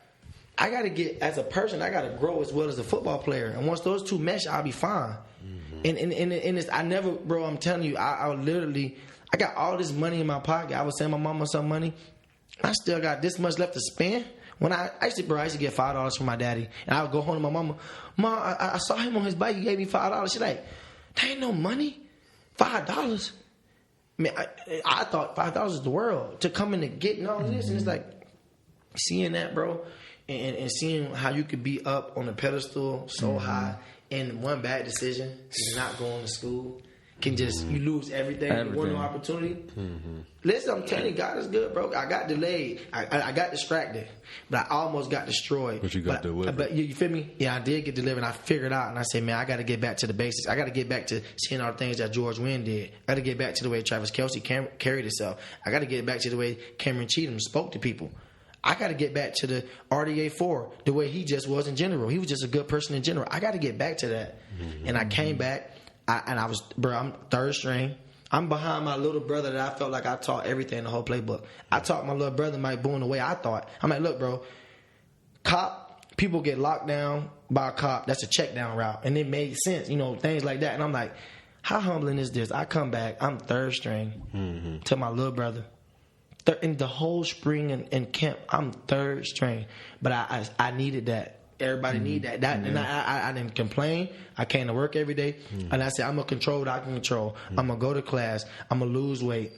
I got to get, as a person, I got to grow as well as a football player. And once those two mesh, I'll be fine. Mm-hmm. And it's, I never, bro, I'm telling you, I literally, I got all this money in my pocket. I was sending my mama some money. I still got this much left to spend. When I used to get $5 from my daddy, and I would go home to my mama. Mom, I saw him on his bike. He gave me $5. She's like, "That ain't no money, $5." Man, I thought $5 is the world to come in and get and all of this, and it's like seeing that, bro, and seeing how you could be up on a pedestal so high, and one bad decision, not going to school, can just you lose everything. You want no opportunity. Mm-hmm. Listen, I'm telling you, God is good, bro. I got delayed. I got distracted, but I almost got destroyed. But you got delivered. But you feel me? Yeah, I did get delivered. And I figured out, and I said, man, I got to get back to the basics. I got to get back to seeing all the things that George Wynn did. I got to get back to the way Travis Kelce carried himself. I got to get back to the way Cameron Cheatham spoke to people. I got to get back to the RDA4, the way he just was in general. He was just a good person in general. I got to get back to that. Mm-hmm. And I came back. I'm third string. I'm behind my little brother that I felt like I taught everything, the whole playbook. I taught my little brother Mike Boone the way I thought. I'm like, look, bro, people get locked down by a cop. That's a check down route. And it made sense, you know, things like that. And I'm like, how humbling is this? I come back, I'm third string to my little brother. In the whole spring and camp, I'm third string. But I needed that. Everybody need that. And I didn't complain. I came to work every day, and I said, I'm gonna control what I can control. I'm gonna go to class. I'm gonna lose weight.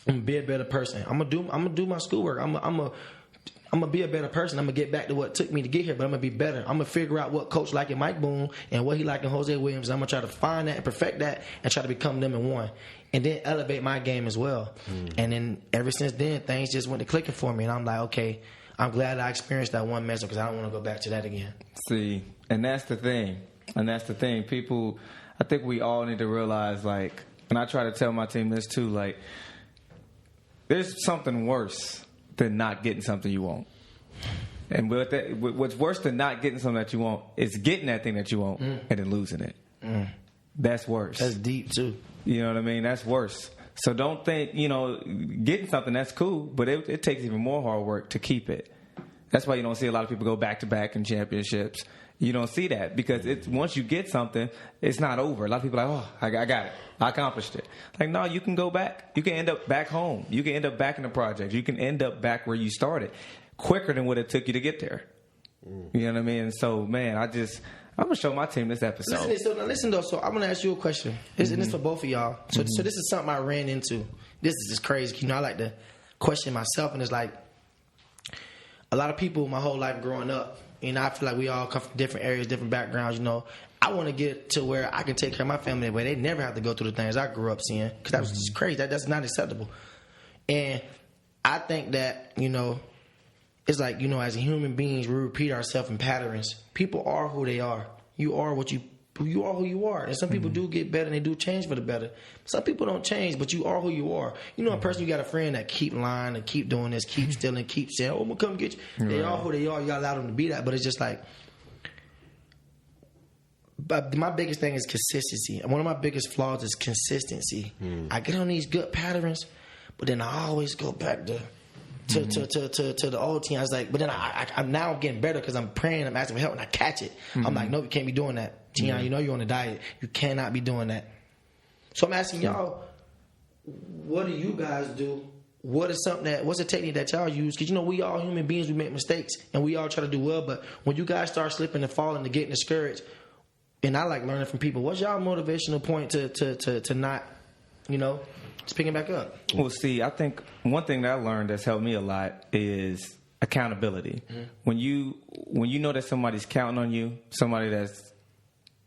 I'm gonna be a better person. I'm gonna do my schoolwork. I'm gonna be a better person. I'm gonna get back to what took me to get here, but I'm gonna be better. I'm gonna figure out what coach like in Mike Boone and what he like in Jose Williams. I'm gonna try to find that and perfect that and try to become them in one, and then elevate my game as well. And then ever since then, things just went to clicking for me, and I'm like, okay. I'm glad I experienced that one mess because I don't want to go back to that again. See, and that's the thing. People, I think we all need to realize, like, and I try to tell my team this too, like, there's something worse than not getting something you want. And what's worse than not getting something that you want is getting that thing that you want and then losing it. That's worse. That's deep too. You know what I mean? That's worse. So don't think, getting something, that's cool, but it takes even more hard work to keep it. That's why you don't see a lot of people go back-to-back in championships. You don't see that because once you get something, it's not over. A lot of people are like, I got it. I accomplished it. Like, no, you can go back. You can end up back home. You can end up back in the project. You can end up back where you started quicker than what it took you to get there. You know what I mean? So, man, I'm going to show my team this episode. Listen, though. So I'm going to ask you a question. This for both of y'all. So this is something I ran into. This is just crazy. I like to question myself, and it's like a lot of people my whole life growing up, I feel like we all come from different areas, different backgrounds, I want to get to where I can take care of my family where they never have to go through the things I grew up seeing, because that was just crazy. That's not acceptable. And I think that, it's like, as human beings, we repeat ourselves in patterns. People are who they are. You are who you are. And some people do get better and they do change for the better. Some people don't change, but you are who you are. A person, you got a friend that keep lying and keep doing this, keep stealing, keep saying, I'm going to come get you. They are who they are. You got to allow them to be that. But it's just like, but my biggest thing is consistency. And one of my biggest flaws is consistency. I get on these good patterns, but then I always go back to the old team. I was like, but then I'm now getting better because I'm praying, I'm asking for help, and I catch it. I'm like, no, you can't be doing that. Tion, you're on a diet. You cannot be doing that. So I'm asking y'all, what do you guys do? What's a technique that y'all use? Because, we all human beings, we make mistakes, and we all try to do well, but when you guys start slipping and falling and getting discouraged, and I like learning from people, what's y'all motivational point to not, just picking back up? Well, see, I think one thing that I learned that's helped me a lot is accountability. When you know that somebody's counting on you, somebody that's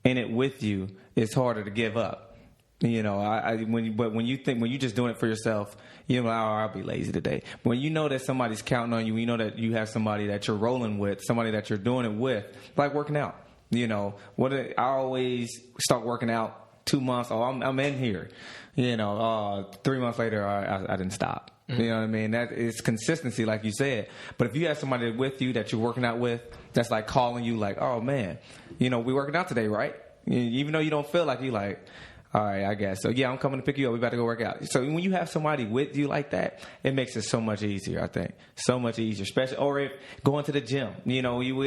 in it with you, it's harder to give up. When you just doing it for yourself, I'll be lazy today. But when you know that somebody's counting on you, you know that you have somebody that you're rolling with, somebody that you're doing it with, like working out. I always start working out 2 months. I'm in here. 3 months later, I didn't stop. You know what I mean? That is consistency, like you said. But if you have somebody with you that you're working out with, that's like calling you, like, oh man, we working out today, right? Even though you don't feel like, you like, all right, I guess. So yeah, I'm coming to pick you up. We about to go work out. So when you have somebody with you like that, it makes it so much easier, I think. So much easier, especially, or if going to the gym. We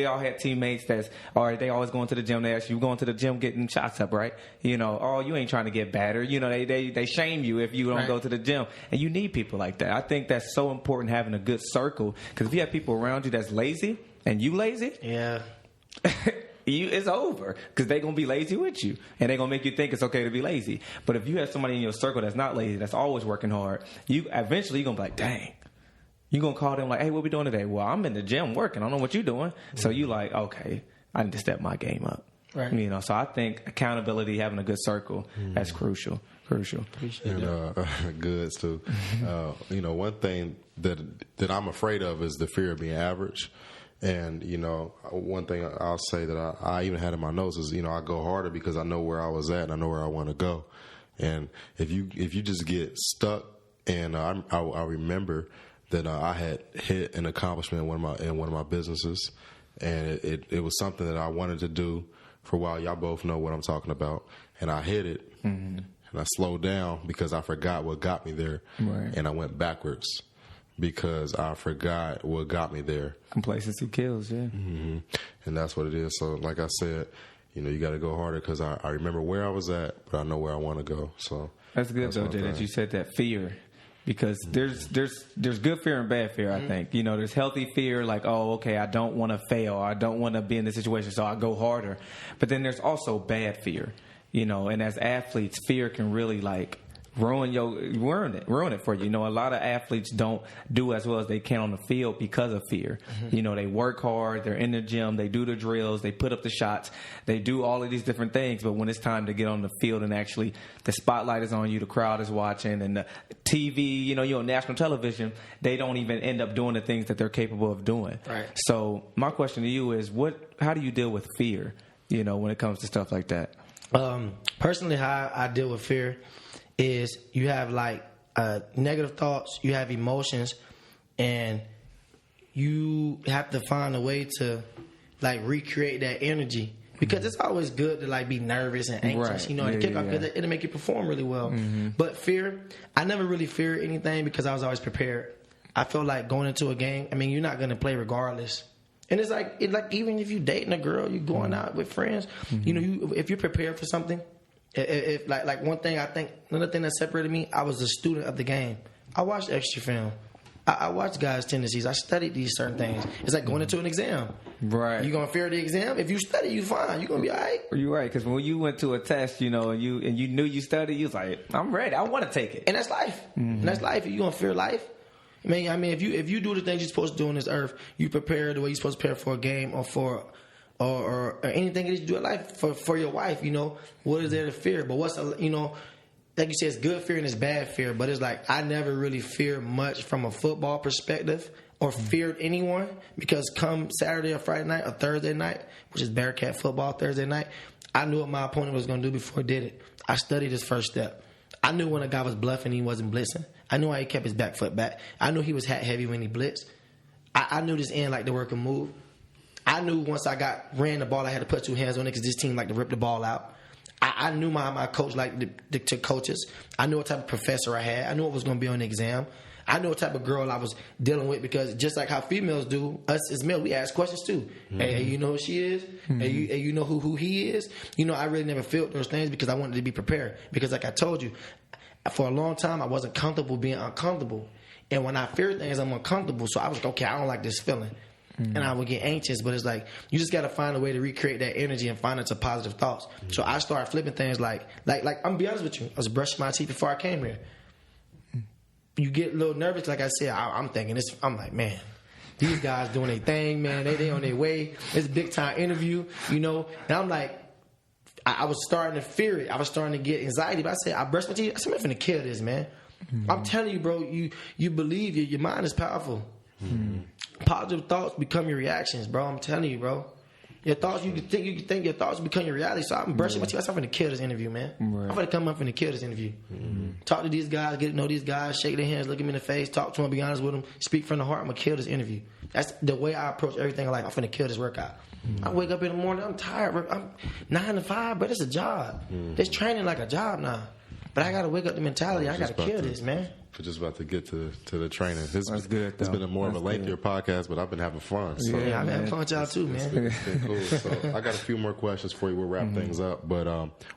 all had teammates they always going to the gym. They ask you, going to the gym getting shots up, right? Oh, you ain't trying to get badder. They shame you if you don't go to the gym. And you need people like that. I think that's so important, having a good circle. Because if you have people around you that's lazy and you lazy, yeah. It's over, because they're going to be lazy with you, and they're going to make you think it's okay to be lazy. But if you have somebody in your circle that's not lazy, that's always working hard, eventually you're going to be like, dang. You're going to call them like, hey, what we doing today? Well, I'm in the gym working. I don't know what you're doing. So you like, okay, I need to step my game up. Right. So I think accountability, having a good circle, that's crucial. Appreciate and goods too. One thing that I'm afraid of is the fear of being average. And, one thing I'll say that I even had in my notes is, I go harder because I know where I was at and I know where I want to go. And if you just get stuck, and I remember that I had hit an accomplishment in one of my businesses, and it was something that I wanted to do for a while. Y'all both know what I'm talking about. And I hit it, and I slowed down because I forgot what got me there, and I went backwards because I forgot what got me there. Complacency kills, yeah. And that's what it is. So, like I said, you got to go harder because I remember where I was at, but I know where I want to go. So that's good, though, Jay, that you said that fear. Because there's good fear and bad fear, I think. There's healthy fear, like, oh, okay, I don't want to fail. I don't want to be in this situation, so I go harder. But then there's also bad fear, and as athletes, fear can really, like, ruin it for you. A lot of athletes don't do as well as they can on the field because of fear. They work hard, they're in the gym, they do the drills, they put up the shots, they do all of these different things, but when it's time to get on the field and actually the spotlight is on you, the crowd is watching, and the TV, you're on national television, they don't even end up doing the things that they're capable of doing. Right. So my question to you is, how do you deal with fear, when it comes to stuff like that? Personally, how I deal with fear is you have like negative thoughts, you have emotions, and you have to find a way to like recreate that energy Because it's always good to like be nervous and anxious, you know, and the kickoff, because it'll make you perform really well. But fear, I never really feared anything because I was always prepared. I feel like going into a game, I mean, you're not going to play regardless. And it's like even if you dating a girl, you going out with friends, you know, if you're prepared for something, if like one thing I think, another thing that separated me, I was a student of the game. I watched extra film. I watched guys' tendencies. I studied these certain things. It's like going into an exam. Right. You gonna fear the exam? If you study, you fine. You gonna be all right. You're right, because when you went to a test, you know, and you knew you studied, you was like, I'm ready. I want to take it. And that's life. And that's life. If you gonna fear life, I mean, if you do the things you're supposed to do on this earth, you prepare the way you're supposed to prepare for a game or for or anything that you do in life for your wife. You know, what is there to fear? But you know. Like you said, it's good fear and it's bad fear, but it's like I never really feared much from a football perspective or feared anyone, because come Saturday or Friday night or Thursday night, which is Bearcat football Thursday night, I knew what my opponent was going to do before he did it. I studied his first step. I knew when a guy was bluffing, he wasn't blitzing. I knew how he kept his back foot back. I knew he was hat heavy when he blitzed. I knew this end like to work and move. I knew once I ran the ball, I had to put two hands on it because this team like to rip the ball out. I knew my coach liked to coaches. I knew what type of professor I had. I knew what was going to be on the exam. I knew what type of girl I was dealing with, because just like how females do, us as males, we ask questions too. Hey, you know who she is? Hey, you know who he is? You know, I really never felt those things because I wanted to be prepared. Because like I told you, for a long time, I wasn't comfortable being uncomfortable. And when I fear things, I'm uncomfortable. So I was like, okay, I don't like this feeling. And I would get anxious, but it's like you just got to find a way to recreate that energy and find it to positive thoughts. So I started flipping things like I'm gonna be honest with you. I was brushing my teeth before I came here. You get a little nervous, like I said. I'm thinking this. I'm like, man, these guys doing their thing, man. They on their way. It's a big time interview, you know. And I'm like, I was starting to fear it. I was starting to get anxiety. But I said, I brushed my teeth. I said, I'm finna kill this, man. I'm telling you, bro. You believe your mind is powerful. Positive thoughts become your reactions, bro. I'm telling you, bro. Your thoughts, you can think your thoughts become your reality. So I'm brushing my teeth. I'm finna kill this interview, man. I'm finna come up and kill this interview. Talk to these guys, get to know these guys, shake their hands, look them in the face, talk to them, be honest with them, speak from the heart. I'm gonna kill this interview. That's the way I approach everything in life. I'm finna kill this workout. I wake up in the morning, I'm tired. I'm 9 to 5, but it's a job. It's training like a job now. But I gotta wake up the mentality. I gotta kill this, man. We're just about to get to the training. That's good. It's been more of a lengthier podcast, but I've been having fun. So yeah, I've been having fun with y'all too, man. It's been cool. So I got a few more questions for you. We'll wrap things up. But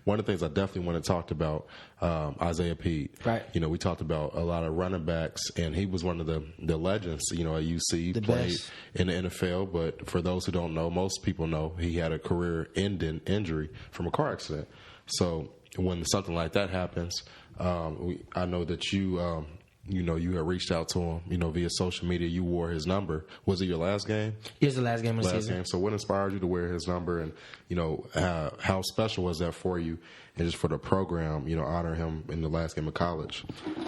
one of the things I definitely want to talk about, Isaiah Pete. Right. You know, we talked about a lot of running backs, and he was one of the legends. You know, at UC, played in the NFL. But for those who don't know, most people know he had a career-ending injury from a car accident. So when something like that happens, I know that you had reached out to him, you know, via social media. You wore his number. Was it your last game? It was the last game of the season. Game. So what inspired you to wear his number, and you know, how special was that for you, and just for the program, you know, honor him in the last game of college?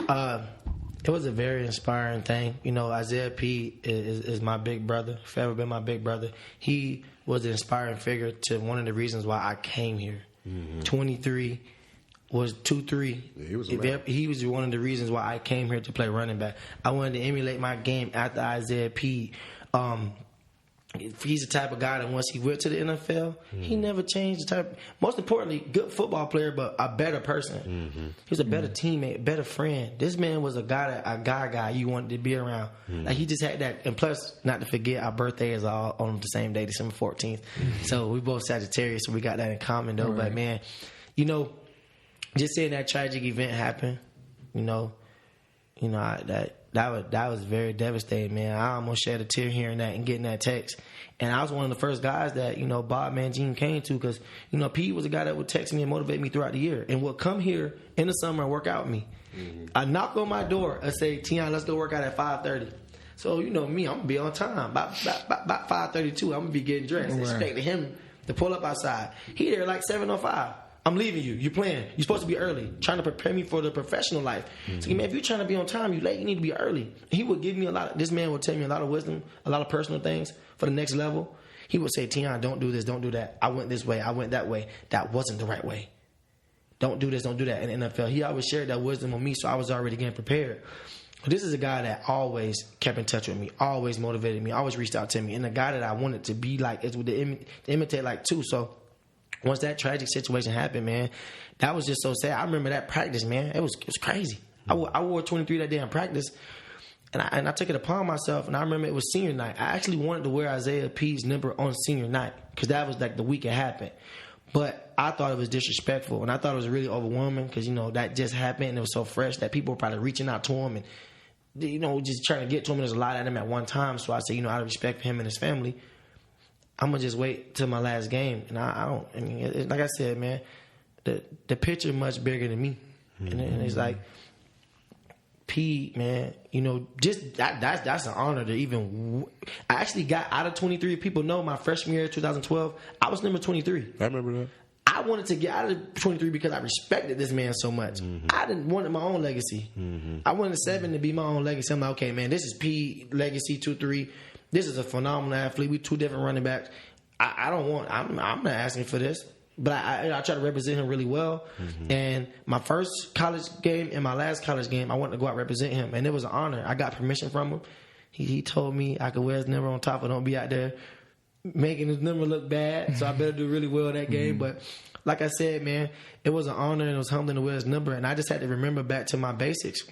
It was a very inspiring thing. You know, Isaiah Pete is my big brother. Forever been my big brother. He was an inspiring figure to one of the reasons why I came here. 23. Was 2-3. Yeah, he was one of the reasons why I came here to play running back. I wanted to emulate my game after Isaiah Pete. He's the type of guy that once he went to the NFL, he never changed the type. Most importantly, good football player, but a better person. He was a better teammate, better friend. This man was a guy you wanted to be around. Like he just had that. And plus, not to forget, our birthday is all on the same day, December 14th. So we both Sagittarius, so we got that in common though. Right. But man, you know, just seeing that tragic event happen, that was very devastating, man. I almost shed a tear hearing that and getting that text. And I was one of the first guys that, Bob Mangine came to, because, Pete was a guy that would text me and motivate me throughout the year and would come here in the summer and work out with me. I knock on my door and say, Tion, let's go work out at 5:30. So, me, I'm going to be on time. About 5:32, I'm going to be getting dressed. Right. Expecting him to pull up outside. He there like 7:05. I'm leaving you. You're playing. You're supposed to be early. Trying to prepare me for the professional life. So, man, if you're trying to be on time, you late. You need to be early. He would give me this man would tell me a lot of wisdom, a lot of personal things for the next level. He would say, Tion, don't do this, don't do that. I went this way, I went that way. That wasn't the right way. Don't do this, don't do that in the NFL. He always shared that wisdom with me, so I was already getting prepared. But this is a guy that always kept in touch with me, always motivated me, always reached out to me, and a guy that I wanted to be like, is to imitate like too. So once that tragic situation happened, man, that was just so sad. I remember that practice, man. It was crazy. I wore 23 that day in practice, and I took it upon myself. And I remember it was senior night. I actually wanted to wear Isaiah P's number on senior night because that was like the week it happened. But I thought it was disrespectful, and I thought it was really overwhelming because, that just happened, and it was so fresh that people were probably reaching out to him and, just trying to get to him. And there's a lot at him at one time. So I said, out of respect for him and his family, I'm going to just wait till my last game. And like I said, man, the picture much bigger than me. Mm-hmm. And it's like, P, man, just that's an honor to even. I actually got out of 23. People know my freshman year, 2012, I was number 23. I remember that. I wanted to get out of 23 because I respected this man so much. Mm-hmm. I didn't want my own legacy. Mm-hmm. I wanted 7 to be my own legacy. I'm like, okay, man, this is P legacy 2-3. This is a phenomenal athlete. We 2 different running backs. I'm not asking for this. But I try to represent him really well. Mm-hmm. And my first college game and my last college game, I wanted to go out and represent him. And it was an honor. I got permission from him. He told me I could wear his number on top and don't be out there making his number look bad. So I better do really well that game. Mm-hmm. But like I said, man, it was an honor and it was humbling to wear his number. And I just had to remember back to my basics.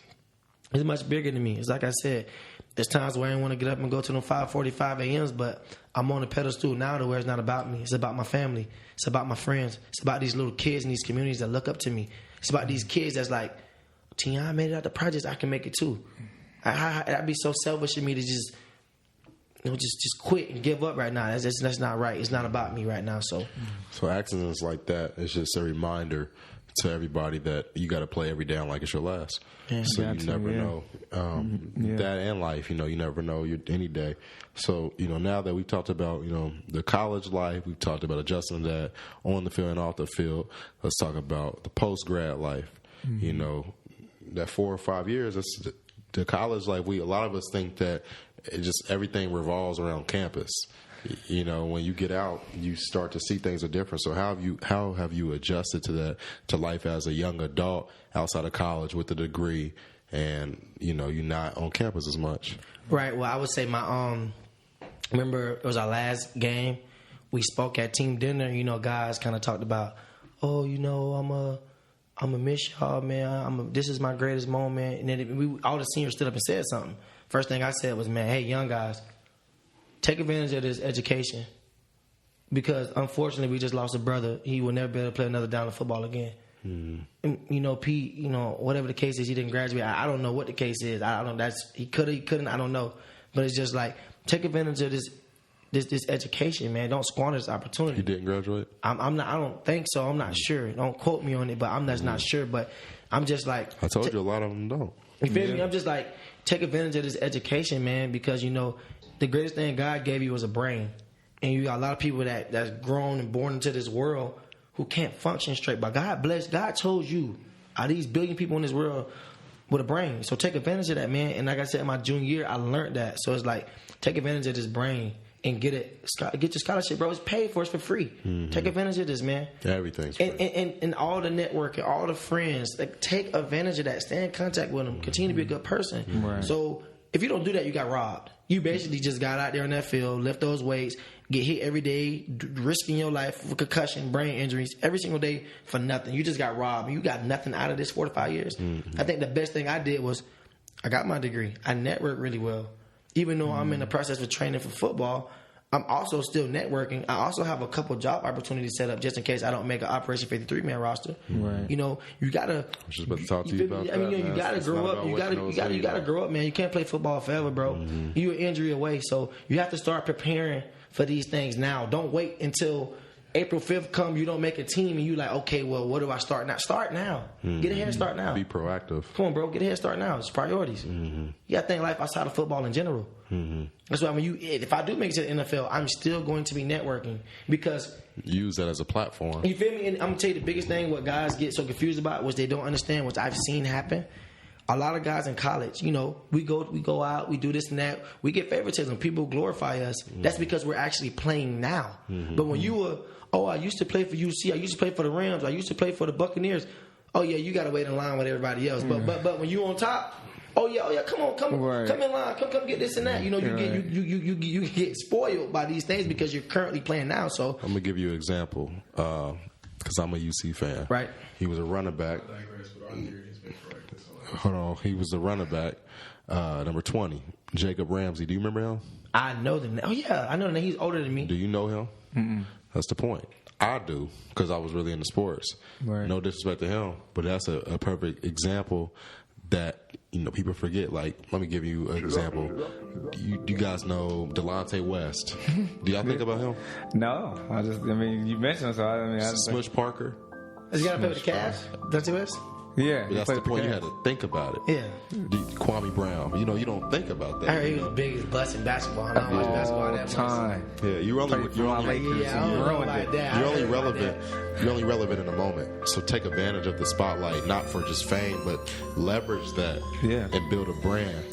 It's much bigger than me. It's like I said, there's times where I didn't want to get up and go to them 5:45 a.m.s, but I'm on a pedestal now to where it's not about me. It's about my family. It's about my friends. It's about these little kids in these communities that look up to me. It's about these kids that's like, Tion, I made it out the projects. I can make it too. I'd be so selfish of me to just quit and give up right now. That's not right. It's not about me right now. So accidents like that is just a reminder to everybody that you got to play every down like it's your last. Yeah, so you never know. That and life, you never know any day. So, now that we've talked about, the college life, we've talked about adjusting to that on the field and off the field, let's talk about the post-grad life. Mm-hmm. That 4 or 5 years, that's the college life. A lot of us think that everything revolves around campus. When you get out, you start to see things are different. So how have you adjusted to that, to life as a young adult outside of college with a degree, and you're not on campus as much? Right. Well, I would say remember it was our last game. We spoke at team dinner. Guys kind of talked about, I'm a miss y'all, man. This is my greatest moment. And then all the seniors stood up and said something. First thing I said was, man, hey, young guys, take advantage of this education, because unfortunately we just lost a brother. He will never be able to play another down of football again. Mm-hmm. And, Pete, whatever the case is, he didn't graduate. I don't know what the case is. I don't know. He couldn't. I don't know. But it's just like, take advantage of this education, man. Don't squander this opportunity. He didn't graduate? I'm not. I don't think so. I'm not sure. Don't quote me on it, but I'm just not sure. But I'm just like, I told you a lot of them don't. You feel me? I'm just like, take advantage of this education, man, because the greatest thing God gave you was a brain. And you got a lot of people that's grown and born into this world who can't function straight. But God told you, out of these billion people in this world with a brain. So take advantage of that, man. And like I said, in my junior year, I learned that. So it's like, take advantage of this brain and get your scholarship, bro. It's paid for. It's for free. Mm-hmm. Take advantage of this, man. Everything's free. And all the networking, all the friends, like, take advantage of that. Stay in contact with them. Continue to be a good person. Mm-hmm. Right. So if you don't do that, you got robbed. You basically just got out there on that field, lift those weights, get hit every day, risking your life for concussion, brain injuries, every single day for nothing. You just got robbed. You got nothing out of this 4 to 5 years. Mm-hmm. I think the best thing I did was I got my degree. I networked really well. Even though I'm in the process of training for football, I'm also still networking. I also have a couple job opportunities set up just in case I don't make an Operation 53-man roster. Right. You gotta. I was just about to talk to you about that. You gotta grow up. You gotta grow up, man. You can't play football forever, bro. Mm-hmm. You're an injury away, so you have to start preparing for these things now. Don't wait until April 5th come, you don't make a team, and you like, okay, well, what do I start now? Start now. Mm-hmm. Get a head start now. Be proactive. Come on, bro. Get a head start now. It's priorities. Mm-hmm. You got to think life outside of football in general. Mm-hmm. That's why if I do make it to the NFL, I'm still going to be networking, because use that as a platform. You feel me? And I'm going to tell you the biggest thing what guys get so confused about, which they don't understand, which I've seen happen. A lot of guys in college, we go out, we do this and that. We get favoritism. People glorify us. Mm-hmm. That's because we're actually playing now. Mm-hmm. But when you were, I used to play for UC, I used to play for the Rams, I used to play for the Buccaneers. Oh yeah, you got to wait in line with everybody else. But when you on top, Oh yeah, come in line, come get this and that. You know, you get spoiled by these things because you're currently playing now. So I'm gonna give you an example because I'm a UC fan. Right. He was a running back. Hold on, he was the running back, number 20, Jacob Ramsey. Do you remember him? I know the name. Oh yeah, I know the name. He's older than me. Do you know him? Mm-mm. That's the point. I do, because I was really into sports. Right. No disrespect to him, but that's a perfect example that, you know, people forget. Like, let me give you an example. You guys know Delonte West. Do y'all think about him? No, you mentioned him, so I Smush Parker. Has he got to play with the Cavs? Delonte West? Yeah, but that's the point. You had to think about it. Yeah. Kwame Brown. You know, you don't think about that. I heard he was big as busting basketball. I don't watch basketball that time. Yeah, you're only relevant in the moment. So take advantage of the spotlight, not for just fame, but leverage that and build a brand.